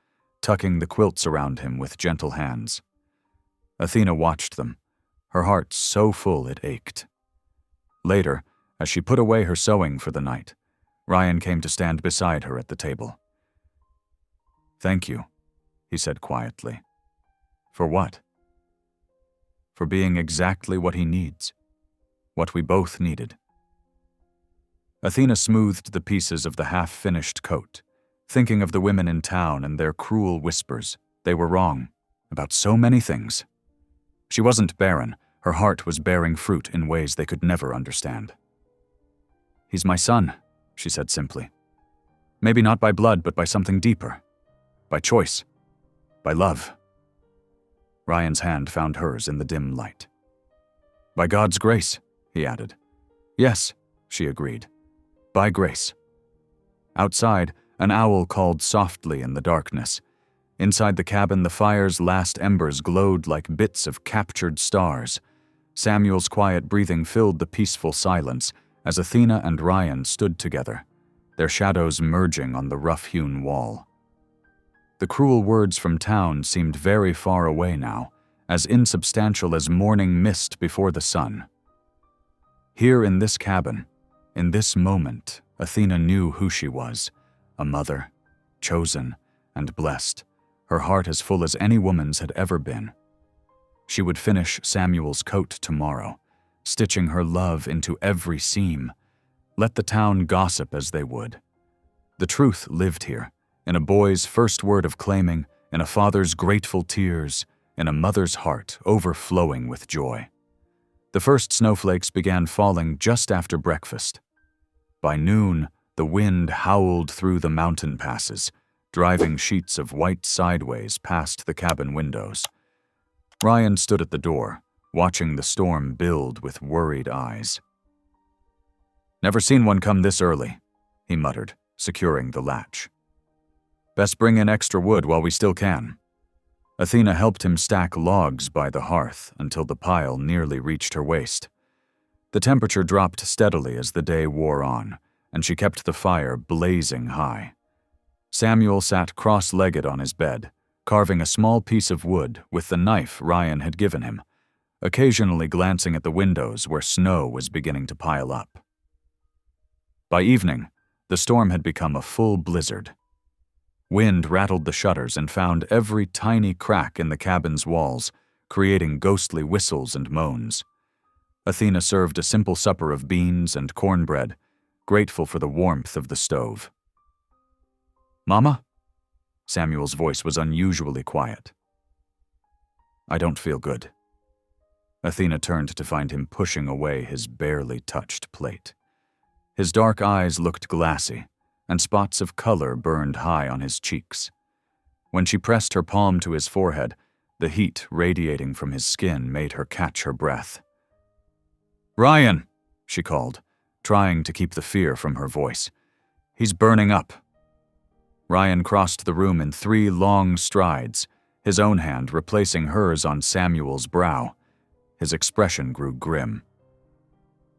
tucking the quilts around him with gentle hands. Athena watched them, her heart so full it ached. Later, as she put away her sewing for the night, Ryan came to stand beside her at the table. "Thank you," he said quietly. "For what?" "For being exactly what he needs. What we both needed." Athena smoothed the pieces of the half-finished coat, thinking of the women in town and their cruel whispers. They were wrong, about so many things. She wasn't barren, her heart was bearing fruit in ways they could never understand. "He's my son," she said simply. "Maybe not by blood, but by something deeper. By choice. By love." Ryan's hand found hers in the dim light. "By God's grace," he added. "Yes," she agreed. "By grace." Outside, an owl called softly in the darkness. Inside the cabin, the fire's last embers glowed like bits of captured stars. Samuel's quiet breathing filled the peaceful silence as Athena and Ryan stood together, their shadows merging on the rough-hewn wall. The cruel words from town seemed very far away now, as insubstantial as morning mist before the sun. Here in this cabin, in this moment, Athena knew who she was, a mother, chosen and blessed, her heart as full as any woman's had ever been. She would finish Samuel's coat tomorrow, stitching her love into every seam. Let the town gossip as they would. The truth lived here, in a boy's first word of claiming, in a father's grateful tears, in a mother's heart overflowing with joy. The first snowflakes began falling just after breakfast. By noon, the wind howled through the mountain passes, driving sheets of white sideways past the cabin windows. Ryan stood at the door, watching the storm build with worried eyes. "Never seen one come this early," he muttered, securing the latch. "Best bring in extra wood while we still can." Athena helped him stack logs by the hearth until the pile nearly reached her waist. The temperature dropped steadily as the day wore on, and she kept the fire blazing high. Samuel sat cross-legged on his bed, carving a small piece of wood with the knife Ryan had given him, occasionally glancing at the windows where snow was beginning to pile up. By evening, the storm had become a full blizzard. Wind rattled the shutters and found every tiny crack in the cabin's walls, creating ghostly whistles and moans. Athena served a simple supper of beans and cornbread, grateful for the warmth of the stove. "Mama?" Samuel's voice was unusually quiet. "I don't feel good." Athena turned to find him pushing away his barely touched plate. His dark eyes looked glassy, and spots of color burned high on his cheeks. When she pressed her palm to his forehead, the heat radiating from his skin made her catch her breath. "Ryan," she called, trying to keep the fear from her voice. "He's burning up." Ryan crossed the room in 3 long strides, his own hand replacing hers on Samuel's brow. His expression grew grim.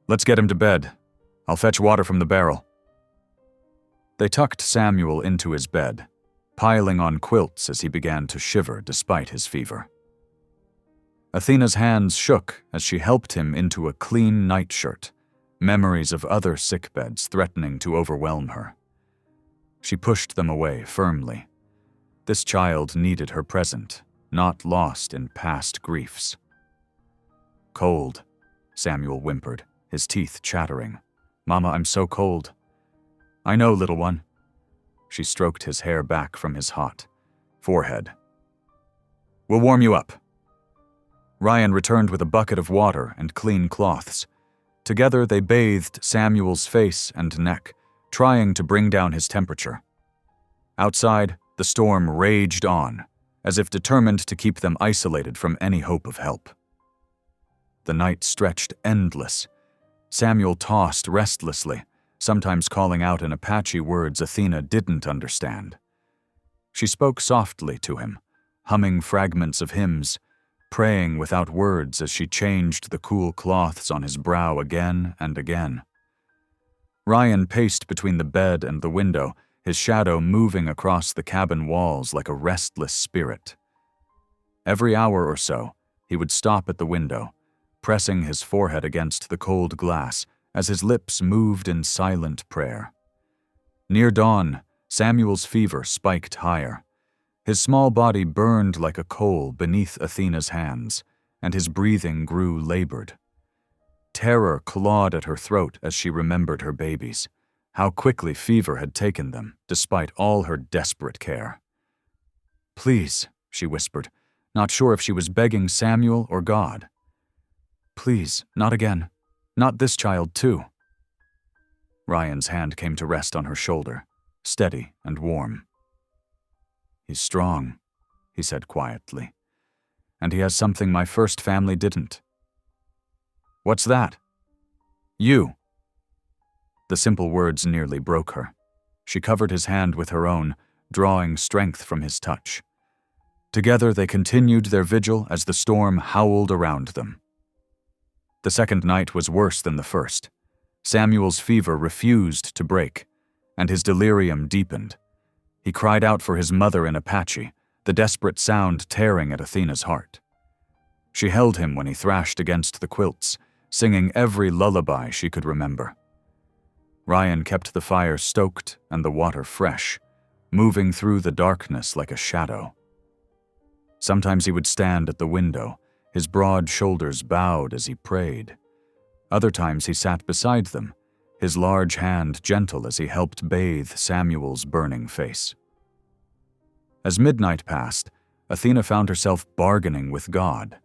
"Let's get him to bed. I'll fetch water from the barrel." They tucked Samuel into his bed, piling on quilts as he began to shiver despite his fever. Athena's hands shook as she helped him into a clean nightshirt, memories of other sickbeds threatening to overwhelm her. She pushed them away firmly. This child needed her present, not lost in past griefs. "Cold," Samuel whimpered, his teeth chattering. "Mama, I'm so cold." "I know, little one." She stroked his hair back from his hot forehead. "We'll warm you up." Ryan returned with a bucket of water and clean cloths. Together they bathed Samuel's face and neck, trying to bring down his temperature. Outside, the storm raged on, as if determined to keep them isolated from any hope of help. The night stretched endless. Samuel tossed restlessly, sometimes calling out in Apache words Athena didn't understand. She spoke softly to him, humming fragments of hymns, praying without words as she changed the cool cloths on his brow again and again. Ryan paced between the bed and the window, his shadow moving across the cabin walls like a restless spirit. Every hour or so, he would stop at the window, pressing his forehead against the cold glass as his lips moved in silent prayer. Near dawn, Samuel's fever spiked higher. His small body burned like a coal beneath Athena's hands, and his breathing grew labored. Terror clawed at her throat as she remembered her babies, how quickly fever had taken them, despite all her desperate care. "Please," she whispered, not sure if she was begging Samuel or God. "Please, not again. Not this child, too." Ryan's hand came to rest on her shoulder, steady and warm. "He's strong," he said quietly. "And he has something my first family didn't." "What's that?" "You." The simple words nearly broke her. She covered his hand with her own, drawing strength from his touch. Together they continued their vigil as the storm howled around them. The second night was worse than the first. Samuel's fever refused to break, and his delirium deepened. He cried out for his mother in Apache, the desperate sound tearing at Athena's heart. She held him when he thrashed against the quilts, singing every lullaby she could remember. Ryan kept the fire stoked and the water fresh, moving through the darkness like a shadow. Sometimes he would stand at the window, his broad shoulders bowed as he prayed. Other times he sat beside them, his large hand gentle as he helped bathe Samuel's burning face. As midnight passed, Athena found herself bargaining with God.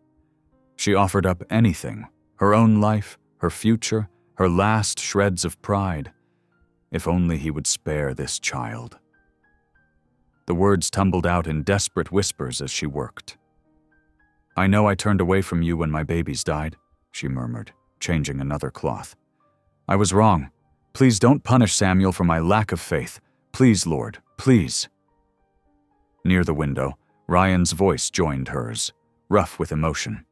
She offered up anything, her own life, her future, her last shreds of pride. If only he would spare this child. The words tumbled out in desperate whispers as she worked. "I know I turned away from you when my babies died," she murmured, changing another cloth. "I was wrong. Please don't punish Samuel for my lack of faith. Please, Lord, please." Near the window, Ryan's voice joined hers, rough with emotion.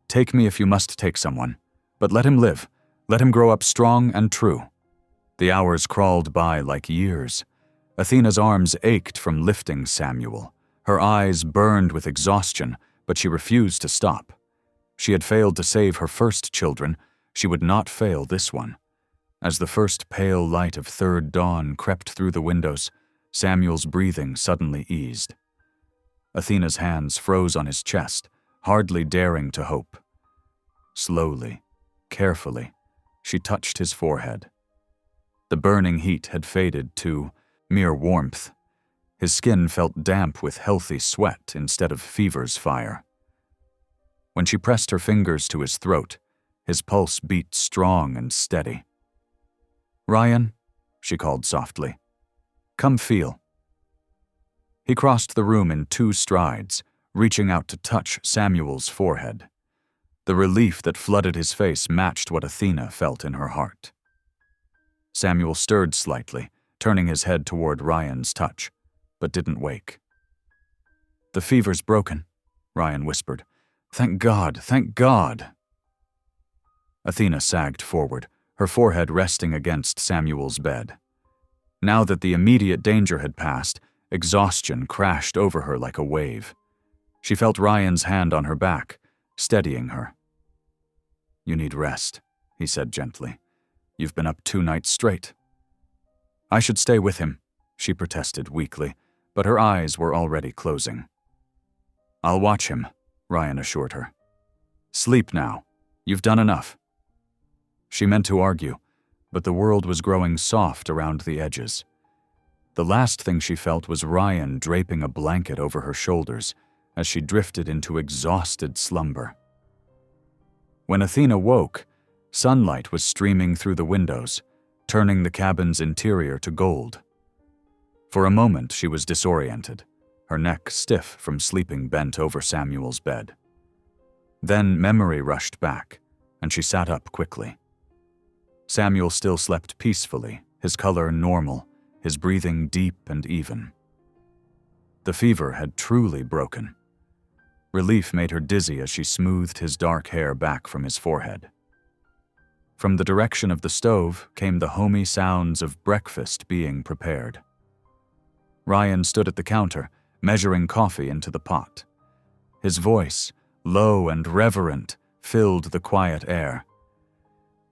"Take me if you must take someone, but let him live. Let him grow up strong and true." The hours crawled by like years. Athena's arms ached from lifting Samuel. Her eyes burned with exhaustion, but she refused to stop. She had failed to save her first children. She would not fail this one. As the first pale light of third dawn crept through the windows, Samuel's breathing suddenly eased. Athena's hands froze on his chest, hardly daring to hope. Slowly, carefully, she touched his forehead. The burning heat had faded to mere warmth. His skin felt damp with healthy sweat instead of fever's fire. When she pressed her fingers to his throat, his pulse beat strong and steady. "Ryan," she called softly, "come feel." He crossed the room in 2 strides, reaching out to touch Samuel's forehead. The relief that flooded his face matched what Athena felt in her heart. Samuel stirred slightly, turning his head toward Ryan's touch, but didn't wake. "The fever's broken," Ryan whispered. "Thank God, thank God." Athena sagged forward, her forehead resting against Samuel's bed. Now that the immediate danger had passed, exhaustion crashed over her like a wave. She felt Ryan's hand on her back, steadying her. "You need rest," he said gently. "You've been up 2 nights straight." "I should stay with him," she protested weakly, but her eyes were already closing. "I'll watch him," Ryan assured her. "Sleep now. You've done enough." She meant to argue, but the world was growing soft around the edges. The last thing she felt was Ryan draping a blanket over her shoulders as she drifted into exhausted slumber. When Athena woke, sunlight was streaming through the windows, turning the cabin's interior to gold. For a moment, she was disoriented, her neck stiff from sleeping bent over Samuel's bed. Then memory rushed back, and she sat up quickly. Samuel still slept peacefully, his color normal, his breathing deep and even. The fever had truly broken. Relief made her dizzy as she smoothed his dark hair back from his forehead. From the direction of the stove came the homey sounds of breakfast being prepared. Ryan stood at the counter, measuring coffee into the pot. His voice, low and reverent, filled the quiet air.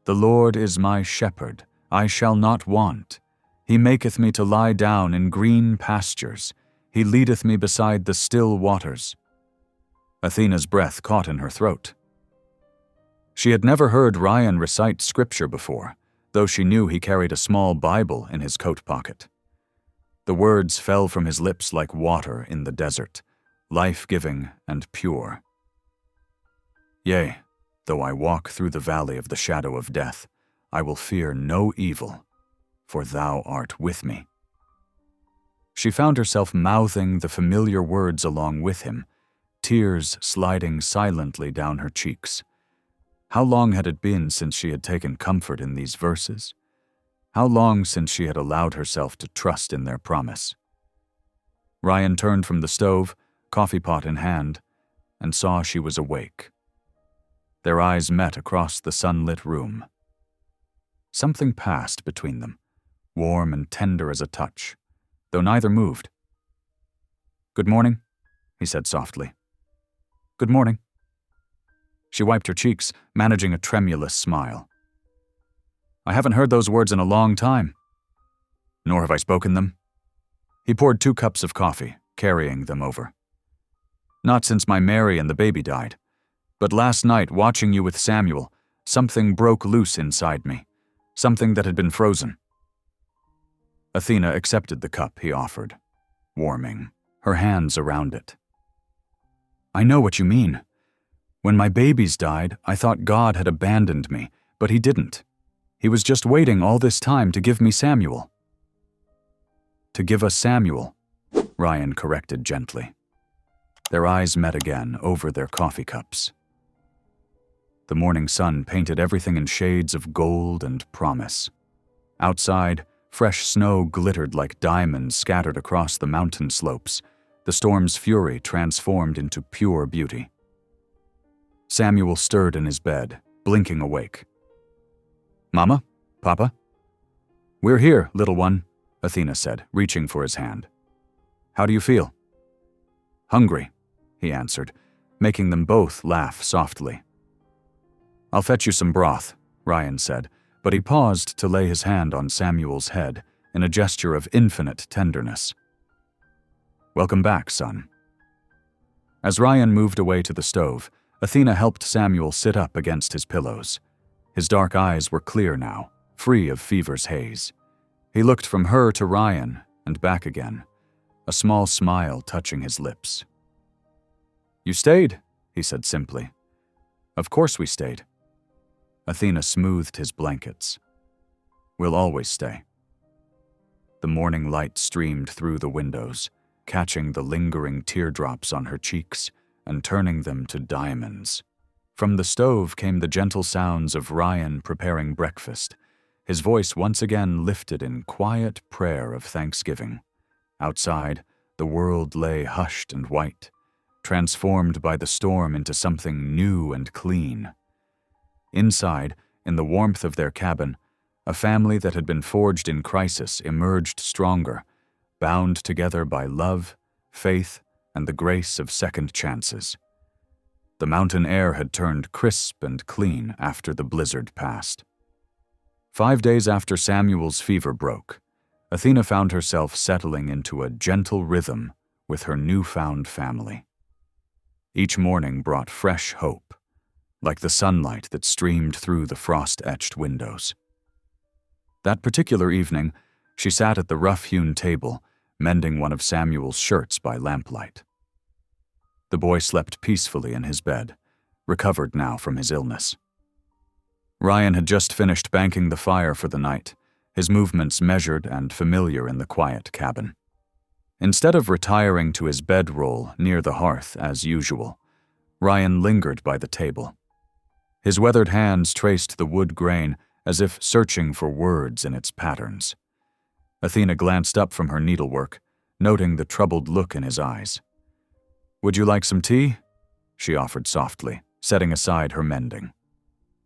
"The Lord is my shepherd, I shall not want. He maketh me to lie down in green pastures. He leadeth me beside the still waters." Athena's breath caught in her throat. She had never heard Ryan recite scripture before, though she knew he carried a small Bible in his coat pocket. The words fell from his lips like water in the desert, life-giving and pure. "Yea, though I walk through the valley of the shadow of death, I will fear no evil, for thou art with me." She found herself mouthing the familiar words along with him, tears sliding silently down her cheeks. How long had it been since she had taken comfort in these verses? How long since she had allowed herself to trust in their promise? Ryan turned from the stove, coffee pot in hand, and saw she was awake. Their eyes met across the sunlit room. Something passed between them, warm and tender as a touch, though neither moved. "Good morning," he said softly. "Good morning." She wiped her cheeks, managing a tremulous smile. "I haven't heard those words in a long time." "Nor have I spoken them." He poured 2 cups of coffee, carrying them over. "Not since my Mary and the baby died. But last night, watching you with Samuel, something broke loose inside me, something that had been frozen. Athena accepted the cup he offered, warming, her hands around it. I know what you mean. When my babies died, I thought God had abandoned me, but he didn't. He was just waiting all this time to give me Samuel. To give us Samuel, Ryan corrected gently. Their eyes met again over their coffee cups. The morning sun painted everything in shades of gold and promise. Outside, fresh snow glittered like diamonds scattered across the mountain slopes, the storm's fury transformed into pure beauty. Samuel stirred in his bed, blinking awake. Mama? Papa? We're here, little one, Athena said, reaching for his hand. How do you feel? Hungry, he answered, making them both laugh softly. I'll fetch you some broth, Ryan said, but he paused to lay his hand on Samuel's head in a gesture of infinite tenderness. Welcome back, son. As Ryan moved away to the stove, Athena helped Samuel sit up against his pillows. His dark eyes were clear now, free of fever's haze. He looked from her to Ryan and back again, a small smile touching his lips. You stayed, he said simply. Of course we stayed. Athena smoothed his blankets. We'll always stay. The morning light streamed through the windows, catching the lingering teardrops on her cheeks and turning them to diamonds. From the stove came the gentle sounds of Ryan preparing breakfast, his voice once again lifted in quiet prayer of thanksgiving. Outside, the world lay hushed and white, transformed by the storm into something new and clean. Inside, in the warmth of their cabin, a family that had been forged in crisis emerged stronger, bound together by love, faith, and the grace of second chances. The mountain air had turned crisp and clean after the blizzard passed. 5 days after Samuel's fever broke, Athena found herself settling into a gentle rhythm with her newfound family. Each morning brought fresh hope, like the sunlight that streamed through the frost-etched windows. That particular evening, she sat at the rough-hewn table, mending one of Samuel's shirts by lamplight. The boy slept peacefully in his bed, recovered now from his illness. Ryan had just finished banking the fire for the night, his movements measured and familiar in the quiet cabin. Instead of retiring to his bedroll near the hearth as usual, Ryan lingered by the table. His weathered hands traced the wood grain as if searching for words in its patterns. Athena glanced up from her needlework, noting the troubled look in his eyes. Would you like some tea? She offered softly, setting aside her mending.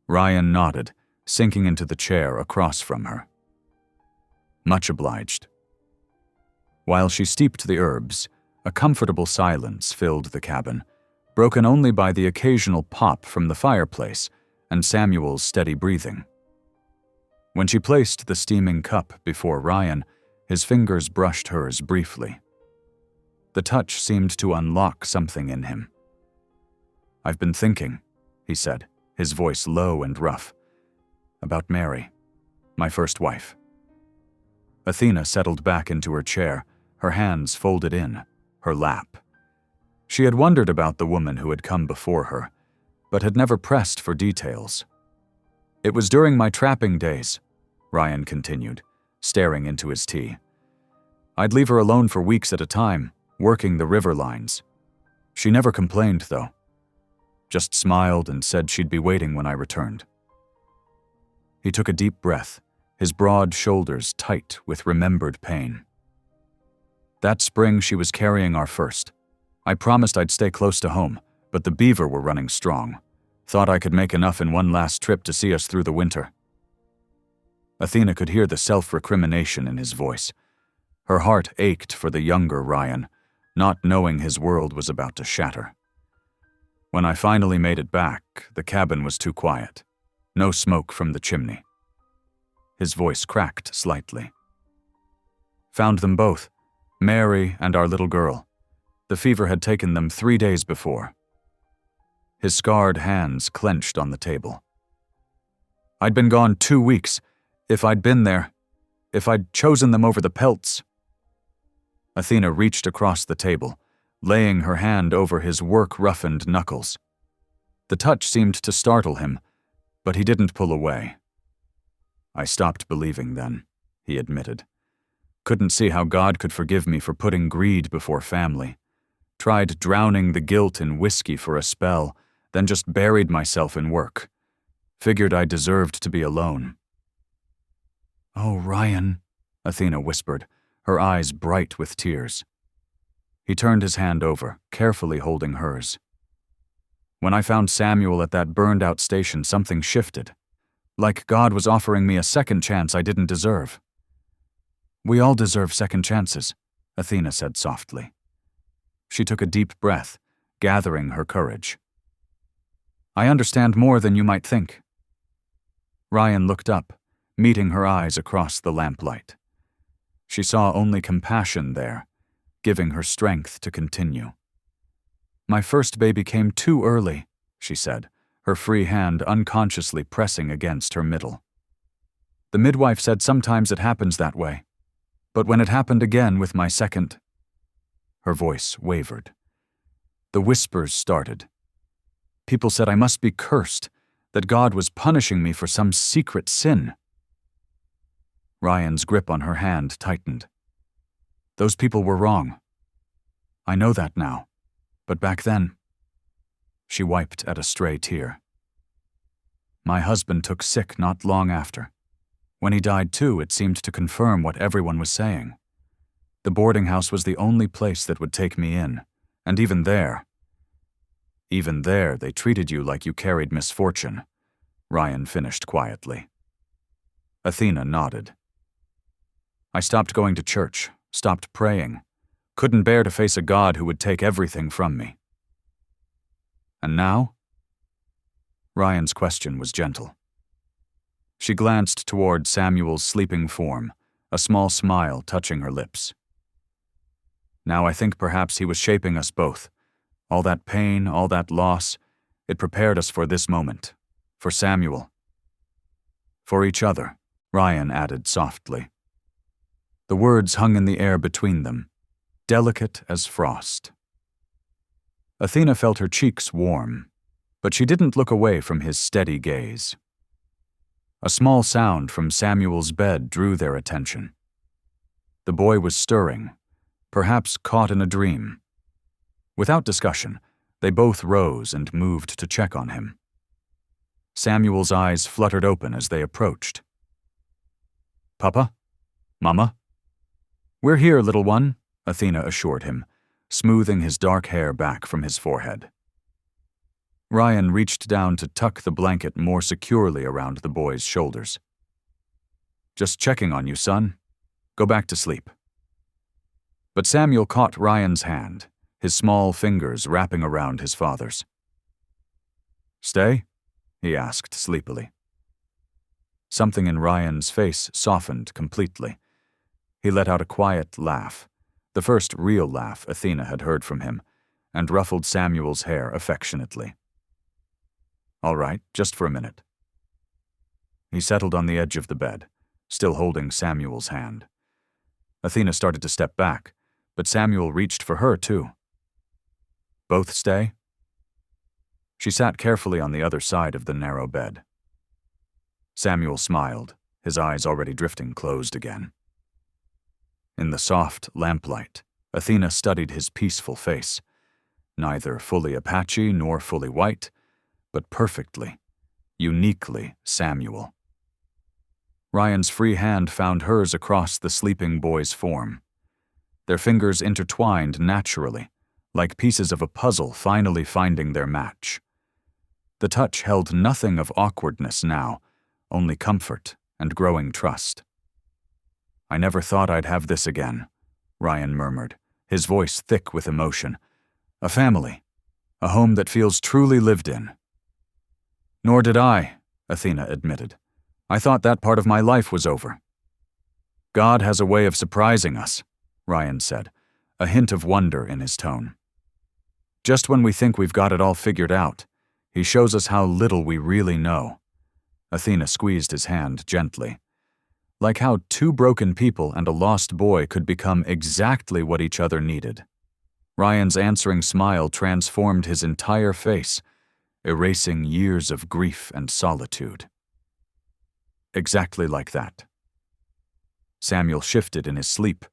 Ryan nodded, sinking into the chair across from her. Much obliged. While she steeped the herbs, a comfortable silence filled the cabin, broken only by the occasional pop from the fireplace and Samuel's steady breathing. When she placed the steaming cup before Ryan, his fingers brushed hers briefly. The touch seemed to unlock something in him. I've been thinking, he said, his voice low and rough, about Mary, my first wife. Athena settled back into her chair, her hands folded in, her lap. She had wondered about the woman who had come before her, but had never pressed for details. It was during my trapping days, Ryan continued, staring into his tea. I'd leave her alone for weeks at a time, working the river lines. She never complained, though. Just smiled and said she'd be waiting when I returned. He took a deep breath, his broad shoulders tight with remembered pain. That spring she was carrying our first. I promised I'd stay close to home, but the beaver were running strong. Thought I could make enough in one last trip to see us through the winter. Athena could hear the self-recrimination in his voice. Her heart ached for the younger Ryan, not knowing his world was about to shatter. When I finally made it back, the cabin was too quiet. No smoke from the chimney. His voice cracked slightly. Found them both, Mary and our little girl. The fever had taken them 3 days before. His scarred hands clenched on the table. I'd been gone 2 weeks. If I'd been there, if I'd chosen them over the pelts. Athena reached across the table, laying her hand over his work-roughened knuckles. The touch seemed to startle him, but he didn't pull away. I stopped believing then, he admitted. Couldn't see how God could forgive me for putting greed before family. Tried drowning the guilt in whiskey for a spell, then just buried myself in work. Figured I deserved to be alone. "Oh, Ryan," Athena whispered, her eyes bright with tears. He turned his hand over, carefully holding hers. "When I found Samuel at that burned-out station, something shifted. Like God was offering me a second chance I didn't deserve." "We all deserve second chances," Athena said softly. She took a deep breath, gathering her courage. "I understand more than you might think." Ryan looked up, meeting her eyes across the lamplight. She saw only compassion there, giving her strength to continue. "My first baby came too early," she said, her free hand unconsciously pressing against her middle. "The midwife said sometimes it happens that way. But when it happened again with my second..." Her voice wavered. The whispers started. People said I must be cursed, that God was punishing me for some secret sin. Ryan's grip on her hand tightened. "Those people were wrong. I know that now, but back then..." She wiped at a stray tear. "My husband took sick not long after. When he died too, it seemed to confirm what everyone was saying. The boarding house was the only place that would take me in, and even there they treated you like you carried misfortune," Ryan finished quietly. Athena nodded. "I stopped going to church, stopped praying, couldn't bear to face a God who would take everything from me." "And now?" Ryan's question was gentle. She glanced toward Samuel's sleeping form, a small smile touching her lips. "Now I think perhaps he was shaping us both. All that pain, all that loss, it prepared us for this moment. For Samuel. For each other," Ryan added softly. The words hung in the air between them, delicate as frost. Athena felt her cheeks warm, but she didn't look away from his steady gaze. A small sound from Samuel's bed drew their attention. The boy was stirring, perhaps caught in a dream. Without discussion, they both rose and moved to check on him. Samuel's eyes fluttered open as they approached. "Papa? Mama?" "We're here, little one," Athena assured him, smoothing his dark hair back from his forehead. Ryan reached down to tuck the blanket more securely around the boy's shoulders. "Just checking on you, son. Go back to sleep." But Samuel caught Ryan's hand, his small fingers wrapping around his father's. "Stay?" he asked sleepily. Something in Ryan's face softened completely. He let out a quiet laugh, the first real laugh Athena had heard from him, and ruffled Samuel's hair affectionately. "All right, just for a minute." He settled on the edge of the bed, still holding Samuel's hand. Athena started to step back, but Samuel reached for her too. "Both stay?" She sat carefully on the other side of the narrow bed. Samuel smiled, his eyes already drifting closed again. In the soft lamplight, Athena studied his peaceful face, neither fully Apache nor fully white, but perfectly, uniquely Samuel. Ryan's free hand found hers across the sleeping boy's form. Their fingers intertwined naturally, like pieces of a puzzle finally finding their match. The touch held nothing of awkwardness now, only comfort and growing trust. "I never thought I'd have this again," Ryan murmured, his voice thick with emotion. "A family, a home that feels truly lived in." "Nor did I," Athena admitted. "I thought that part of my life was over." "God has a way of surprising us," Ryan said, a hint of wonder in his tone. "Just when we think we've got it all figured out, he shows us how little we really know. Athena squeezed his hand gently. Like how two broken people and a lost boy could become exactly what each other needed. Ryan's answering smile transformed his entire face, erasing years of grief and solitude. Exactly like that. Samuel shifted in his sleep,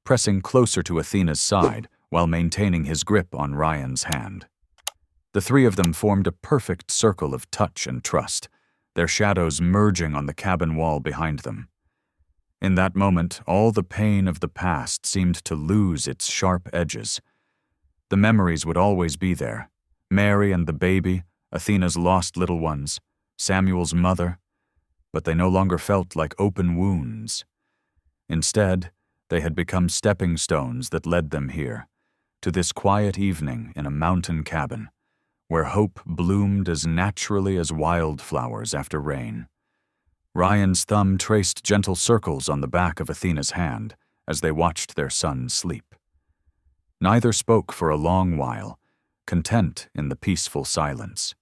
pressing closer to Athena's side while maintaining his grip on Ryan's hand. The three of them formed a perfect circle of touch and trust, their shadows merging on the cabin wall behind them. In that moment, all the pain of the past seemed to lose its sharp edges. The memories would always be there. Mary and the baby, Athena's lost little ones, Samuel's mother, but they no longer felt like open wounds. Instead, they had become stepping stones that led them here, to this quiet evening in a mountain cabin, where hope bloomed as naturally as wildflowers after rain. Ryan's thumb traced gentle circles on the back of Athena's hand as they watched their son sleep. Neither spoke for a long while, content in the peaceful silence.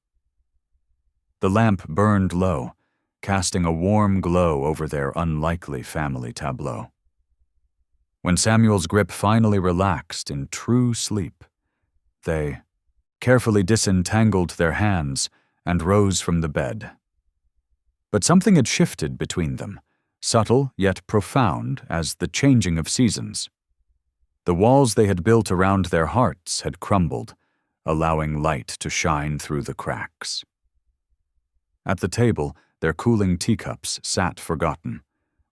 The lamp burned low, casting a warm glow over their unlikely family tableau. When Samuel's grip finally relaxed in true sleep, they carefully disentangled their hands and rose from the bed. But something had shifted between them, subtle yet profound as the changing of seasons. The walls they had built around their hearts had crumbled, allowing light to shine through the cracks. At the table, their cooling teacups sat forgotten,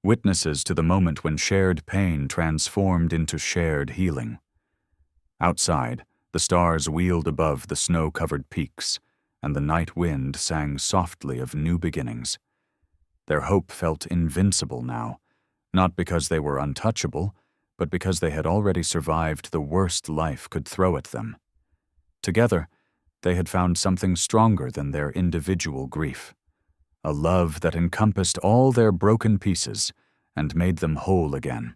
witnesses to the moment when shared pain transformed into shared healing. Outside, the stars wheeled above the snow-covered peaks, and the night wind sang softly of new beginnings. Their hope felt invincible now, not because they were untouchable, but because they had already survived the worst life could throw at them. Together, they had found something stronger than their individual grief, a love that encompassed all their broken pieces and made them whole again.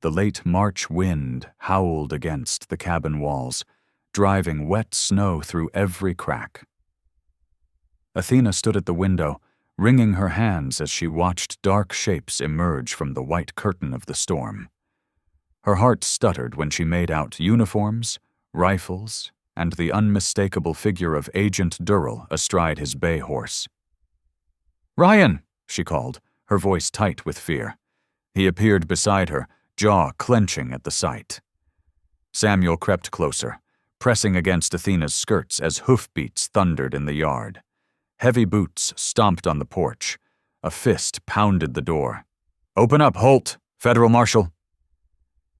The late March wind howled against the cabin walls, driving wet snow through every crack. Athena stood at the window, wringing her hands as she watched dark shapes emerge from the white curtain of the storm. Her heart stuttered when she made out uniforms, rifles, and the unmistakable figure of Agent Durrell astride his bay horse. "Ryan!" she called, her voice tight with fear. He appeared beside her, jaw clenching at the sight. Samuel crept closer, pressing against Athena's skirts as hoofbeats thundered in the yard. Heavy boots stomped on the porch. A fist pounded the door. "Open up, Holt! Federal Marshal!"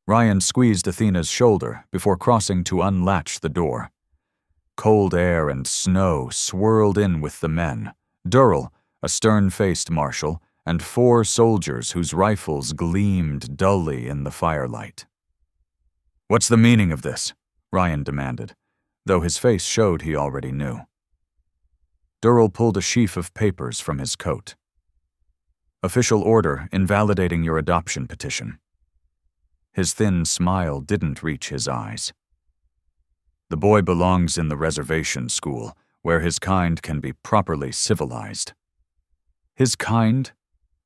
Ryan squeezed Athena's shoulder before crossing to unlatch the door. Cold air and snow swirled in with the men. Durrell, a stern-faced marshal, and 4 soldiers whose rifles gleamed dully in the firelight. "What's the meaning of this?" Ryan demanded, though his face showed he already knew. Durrell pulled a sheaf of papers from his coat. "Official order invalidating your adoption petition." His thin smile didn't reach his eyes. "The boy belongs in the reservation school, where his kind can be properly civilized." "His kind?"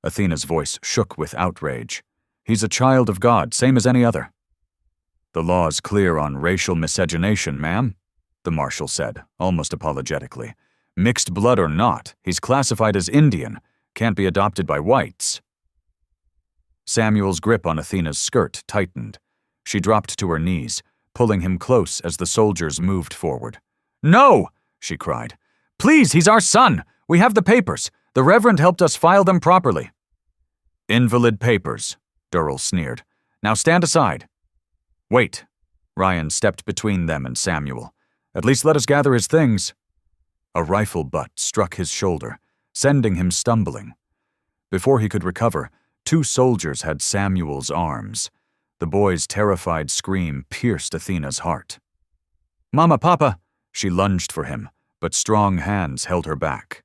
Athena's voice shook with outrage. "He's a child of God, same as any other." "The law's clear on racial miscegenation, ma'am," the marshal said, almost apologetically. "Mixed blood or not, he's classified as Indian, can't be adopted by whites." Samuel's grip on Athena's skirt tightened. She dropped to her knees, pulling him close as the soldiers moved forward. "No!" she cried. "Please, he's our son! We have the papers. The Reverend helped us file them properly." "Invalid papers," Durrell sneered. "Now stand aside." "Wait." Ryan stepped between them and Samuel. "At least let us gather his things." A rifle butt struck his shoulder, sending him stumbling. Before he could recover, 2 soldiers had Samuel's arms. The boy's terrified scream pierced Athena's heart. "Mama, Papa!" She lunged for him, but strong hands held her back.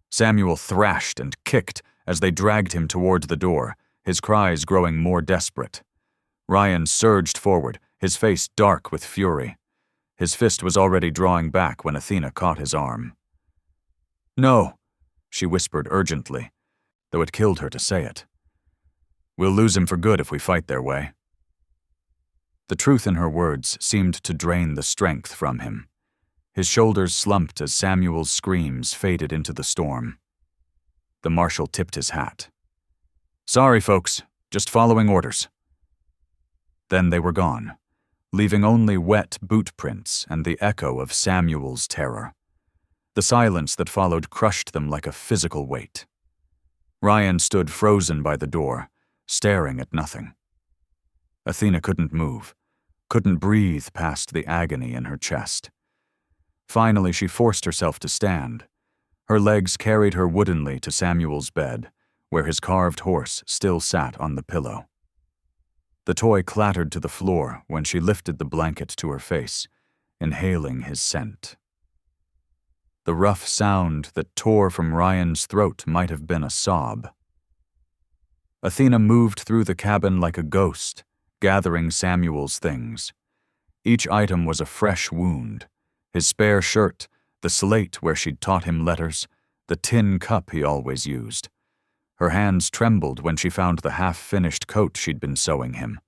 Samuel thrashed and kicked as they dragged him toward the door, his cries growing more desperate. Ryan surged forward, his face dark with fury. His fist was already drawing back when Athena caught his arm. "No." she whispered urgently, though it killed her to say it. "We'll lose him for good if we fight their way." The truth in her words seemed to drain the strength from him. His shoulders slumped as Samuel's screams faded into the storm. The marshal tipped his hat. "Sorry, folks, just following orders." Then they were gone, leaving only wet boot prints and the echo of Samuel's terror. The silence that followed crushed them like a physical weight. Ryan stood frozen by the door, staring at nothing. Athena couldn't move, couldn't breathe past the agony in her chest. Finally, she forced herself to stand. Her legs carried her woodenly to Samuel's bed, where his carved horse still sat on the pillow. The toy clattered to the floor when she lifted the blanket to her face, inhaling his scent. The rough sound that tore from Ryan's throat might have been a sob. Athena moved through the cabin like a ghost, gathering Samuel's things. Each item was a fresh wound: his spare shirt, the slate where she'd taught him letters, the tin cup he always used. Her hands trembled when she found the half-finished coat she'd been sewing him.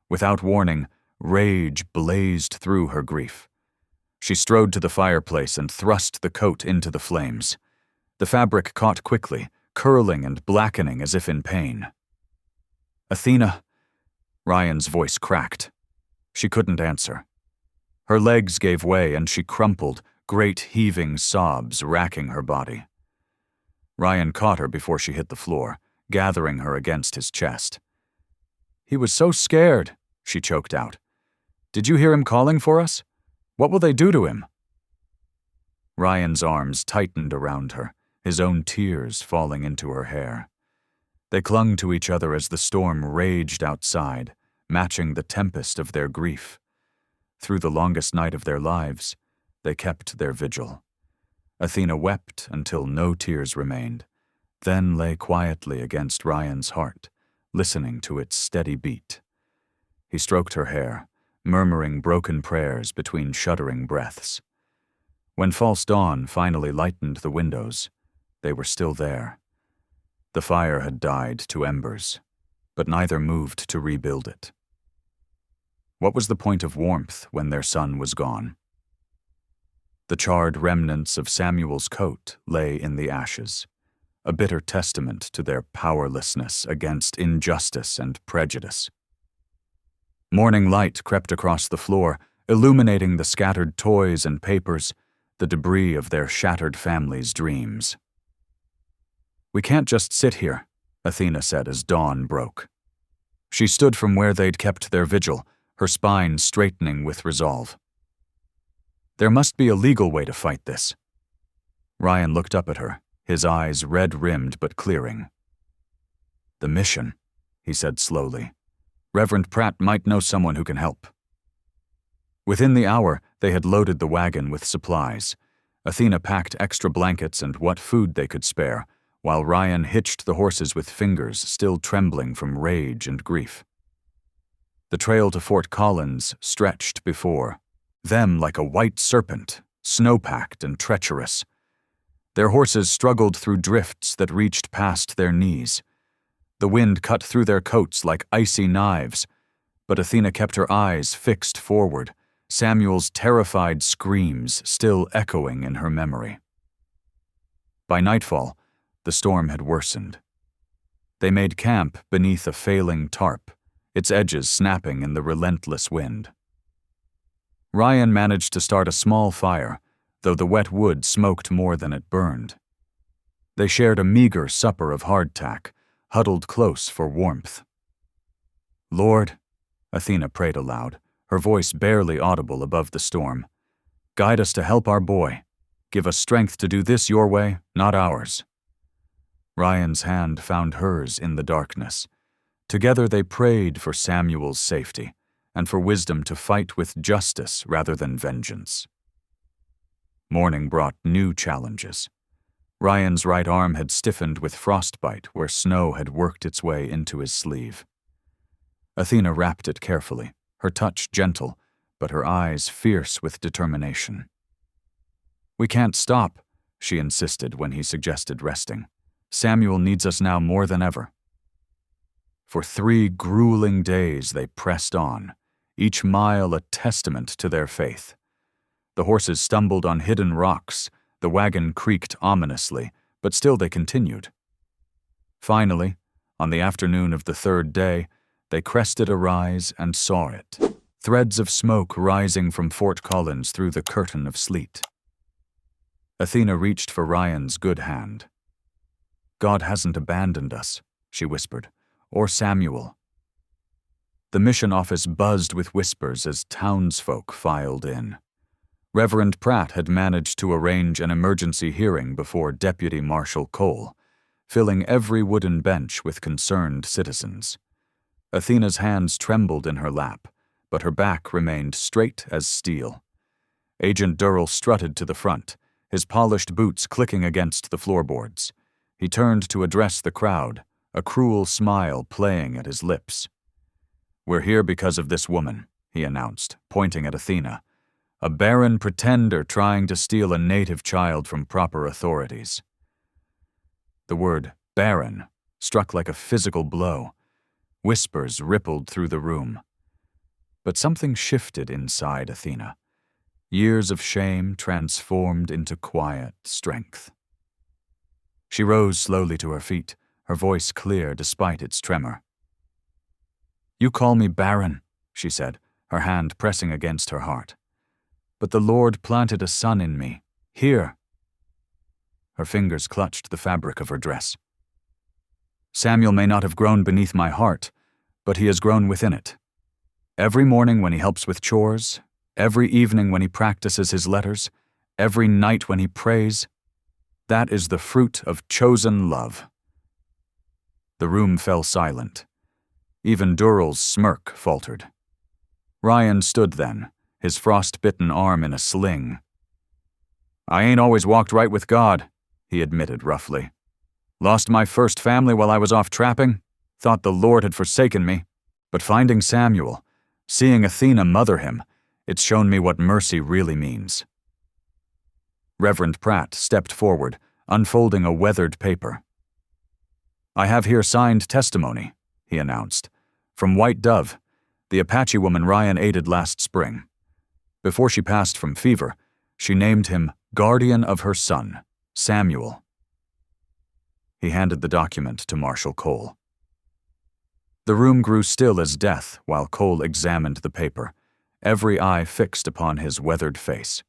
Without warning, rage blazed through her grief. She strode to the fireplace and thrust the coat into the flames. The fabric caught quickly, curling and blackening as if in pain. "Athena," Ryan's voice cracked. She couldn't answer. Her legs gave way and she crumpled, great heaving sobs racking her body. Ryan caught her before she hit the floor, gathering her against his chest. "He was so scared," she choked out. "Did you hear him calling for us? What will they do to him?" Ryan's arms tightened around her, his own tears falling into her hair. They clung to each other as the storm raged outside, matching the tempest of their grief. Through the longest night of their lives, they kept their vigil. Athena wept until no tears remained, then lay quietly against Ryan's heart, listening to its steady beat. He stroked her hair, murmuring broken prayers between shuddering breaths. When false dawn finally lightened the windows, they were still there. The fire had died to embers, but neither moved to rebuild it. What was the point of warmth when their son was gone? The charred remnants of Samuel's coat lay in the ashes, a bitter testament to their powerlessness against injustice and prejudice. Morning light crept across the floor, illuminating the scattered toys and papers, the debris of their shattered family's dreams. "We can't just sit here," Athena said as dawn broke. She stood from where they'd kept their vigil, her spine straightening with resolve. "There must be a legal way to fight this." Ryan looked up at her, his eyes red-rimmed but clearing. "The mission," he said slowly. "Reverend Pratt might know someone who can help." Within the hour, they had loaded the wagon with supplies. Athena packed extra blankets and what food they could spare, while Ryan hitched the horses with fingers still trembling from rage and grief. The trail to Fort Collins stretched before them like a white serpent, snow-packed and treacherous. Their horses struggled through drifts that reached past their knees. The wind cut through their coats like icy knives, but Athena kept her eyes fixed forward, Samuel's terrified screams still echoing in her memory. By nightfall, the storm had worsened. They made camp beneath a failing tarp, its edges snapping in the relentless wind. Ryan managed to start a small fire, though the wet wood smoked more than it burned. They shared a meager supper of hardtack, huddled close for warmth. "Lord," Athena prayed aloud, her voice barely audible above the storm, "guide us to help our boy. Give us strength to do this your way, not ours." Ryan's hand found hers in the darkness. Together they prayed for Samuel's safety and for wisdom to fight with justice rather than vengeance. Morning brought new challenges. Ryan's right arm had stiffened with frostbite where snow had worked its way into his sleeve. Athena wrapped it carefully, her touch gentle, but her eyes fierce with determination. "We can't stop," she insisted when he suggested resting. "Samuel needs us now more than ever." For 3 grueling days they pressed on, each mile a testament to their faith. The horses stumbled on hidden rocks, the wagon creaked ominously, but still they continued. Finally, on the afternoon of the 3rd day, they crested a rise and saw it. Threads of smoke rising from Fort Collins through the curtain of sleet. Athena reached for Ryan's good hand. "God hasn't abandoned us," she whispered, "or Samuel." The mission office buzzed with whispers as townsfolk filed in. Reverend Pratt had managed to arrange an emergency hearing before Deputy Marshal Cole, filling every wooden bench with concerned citizens. Athena's hands trembled in her lap, but her back remained straight as steel. Agent Durrell strutted to the front, his polished boots clicking against the floorboards. He turned to address the crowd, a cruel smile playing at his lips. "We're here because of this woman," he announced, pointing at Athena. "A barren pretender trying to steal a native child from proper authorities." The word barren struck like a physical blow. Whispers rippled through the room. But something shifted inside Athena. Years of shame transformed into quiet strength. She rose slowly to her feet, her voice clear despite its tremor. "You call me barren," she said, her hand pressing against her heart. "But the Lord planted a son in me, here." Her fingers clutched the fabric of her dress. "Samuel may not have grown beneath my heart, but he has grown within it. Every morning when he helps with chores, every evening when he practices his letters, every night when he prays, that is the fruit of chosen love." The room fell silent. Even Durrell's smirk faltered. Ryan stood then, his frost-bitten arm in a sling. "I ain't always walked right with God," he admitted roughly. "Lost my first family while I was off trapping, thought the Lord had forsaken me. But finding Samuel, seeing Athena mother him, it's shown me what mercy really means." Reverend Pratt stepped forward, unfolding a weathered paper. "I have here signed testimony," he announced, "from White Dove, the Apache woman Ryan aided last spring. Before she passed from fever, she named him guardian of her son, Samuel." He handed the document to Marshal Cole. The room grew still as death while Cole examined the paper, every eye fixed upon his weathered face.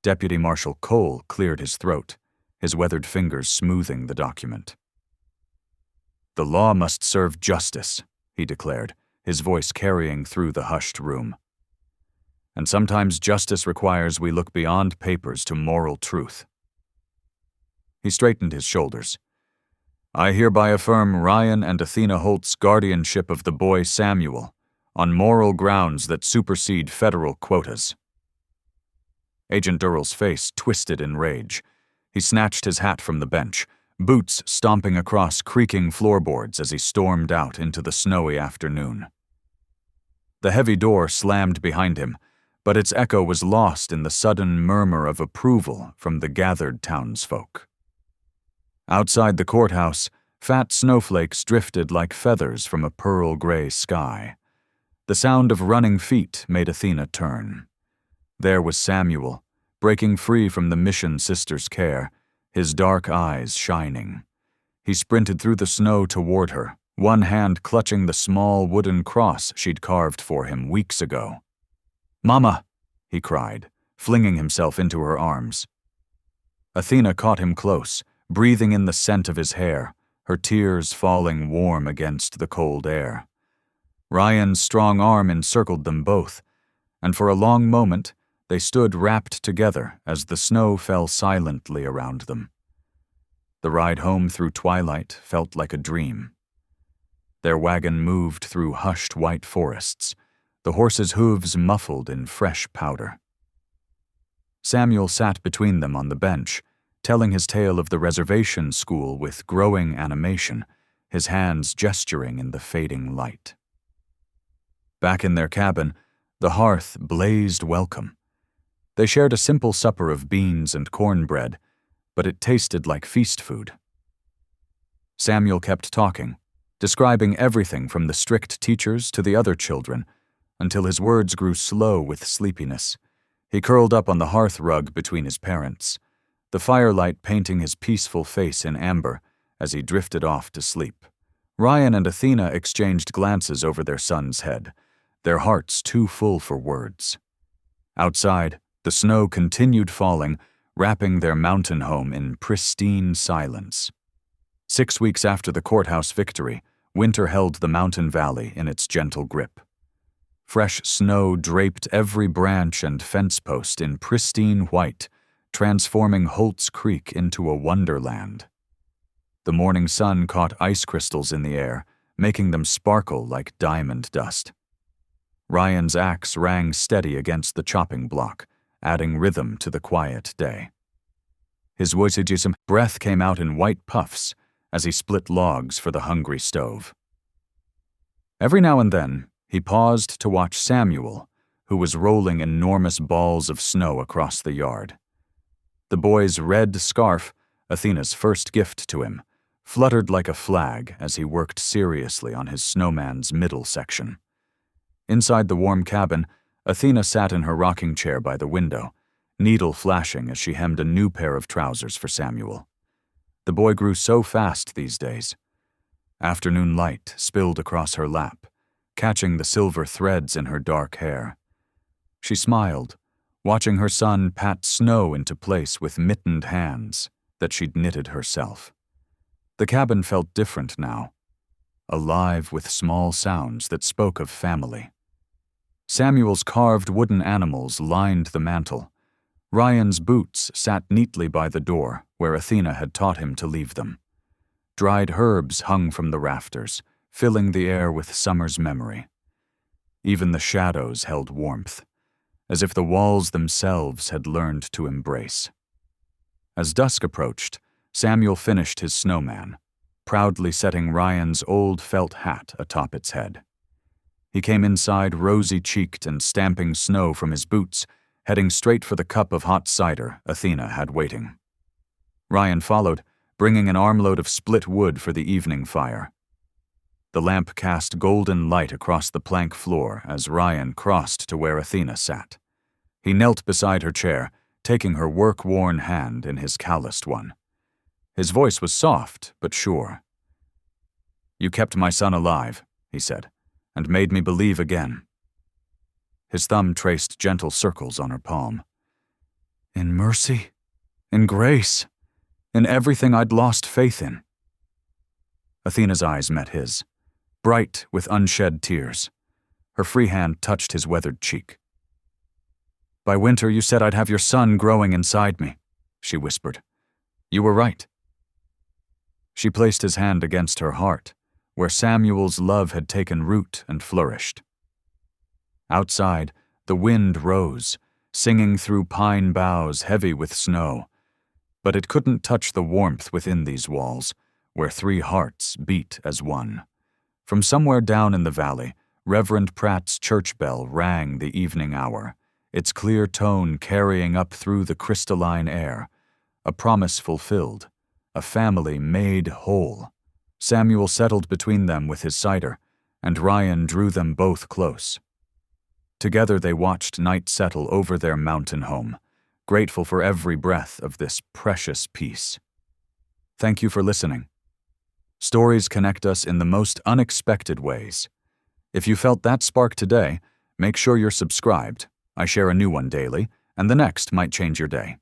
Deputy Marshal Cole cleared his throat, his weathered fingers smoothing the document. "The law must serve justice," he declared, his voice carrying through the hushed room. "And sometimes justice requires we look beyond papers to moral truth." He straightened his shoulders. "I hereby affirm Ryan and Athena Holt's guardianship of the boy Samuel, on moral grounds that supersede federal quotas." Agent Durrell's face twisted in rage. He snatched his hat from the bench, boots stomping across creaking floorboards as he stormed out into the snowy afternoon. The heavy door slammed behind him, but its echo was lost in the sudden murmur of approval from the gathered townsfolk. Outside the courthouse, fat snowflakes drifted like feathers from a pearl-gray sky. The sound of running feet made Athena turn. There was Samuel, breaking free from the mission sister's care, his dark eyes shining. He sprinted through the snow toward her, one hand clutching the small wooden cross she'd carved for him weeks ago. "Mama!" he cried, flinging himself into her arms. Athena caught him close, breathing in the scent of his hair, her tears falling warm against the cold air. Ryan's strong arm encircled them both, and for a long moment they stood wrapped together as the snow fell silently around them. The ride home through twilight felt like a dream. Their wagon moved through hushed white forests, the horses' hooves muffled in fresh powder. Samuel sat between them on the bench, telling his tale of the reservation school with growing animation, his hands gesturing in the fading light. Back in their cabin, the hearth blazed welcome. They shared a simple supper of beans and cornbread, but it tasted like feast food. Samuel kept talking, describing everything from the strict teachers to the other children, until his words grew slow with sleepiness. He curled up on the hearth rug between his parents, the firelight painting his peaceful face in amber as he drifted off to sleep. Ryan and Athena exchanged glances over their son's head, their hearts too full for words. Outside, the snow continued falling, wrapping their mountain home in pristine silence. 6 weeks after the courthouse victory, winter held the mountain valley in its gentle grip. Fresh snow draped every branch and fence post in pristine white, transforming Holt's Creek into a wonderland. The morning sun caught ice crystals in the air, making them sparkle like diamond dust. Ryan's axe rang steady against the chopping block, adding rhythm to the quiet day. His breath came out in white puffs as he split logs for the hungry stove. Every now and then, he paused to watch Samuel, who was rolling enormous balls of snow across the yard. The boy's red scarf, Athena's first gift to him, fluttered like a flag as he worked seriously on his snowman's middle section. Inside the warm cabin, Athena sat in her rocking chair by the window, needle flashing as she hemmed a new pair of trousers for Samuel. The boy grew so fast these days. Afternoon light spilled across her lap, catching the silver threads in her dark hair. She smiled, watching her son pat snow into place with mittened hands that she'd knitted herself. The cabin felt different now, alive with small sounds that spoke of family. Samuel's carved wooden animals lined the mantel. Ryan's boots sat neatly by the door where Athena had taught him to leave them. Dried herbs hung from the rafters, filling the air with summer's memory. Even the shadows held warmth, as if the walls themselves had learned to embrace. As dusk approached, Samuel finished his snowman, proudly setting Ryan's old felt hat atop its head. He came inside rosy-cheeked and stamping snow from his boots, heading straight for the cup of hot cider Athena had waiting. Ryan followed, bringing an armload of split wood for the evening fire. The lamp cast golden light across the plank floor as Ryan crossed to where Athena sat. He knelt beside her chair, taking her work-worn hand in his calloused one. His voice was soft but sure. "You kept my son alive," he said, "and made me believe again." His thumb traced gentle circles on her palm. "In mercy, in grace, in everything I'd lost faith in." Athena's eyes met his, bright with unshed tears. Her free hand touched his weathered cheek. "By winter you said I'd have your son growing inside me," she whispered. "You were right." She placed his hand against her heart, where Samuel's love had taken root and flourished. Outside, the wind rose, singing through pine boughs heavy with snow, but it couldn't touch the warmth within these walls, where 3 hearts beat as one. From somewhere down in the valley, Reverend Pratt's church bell rang the evening hour, its clear tone carrying up through the crystalline air, a promise fulfilled, a family made whole. Samuel settled between them with his cider, and Ryan drew them both close. Together they watched night settle over their mountain home, grateful for every breath of this precious peace. Thank you for listening. Stories connect us in the most unexpected ways. If you felt that spark today, make sure you're subscribed. I share a new one daily, and the next might change your day.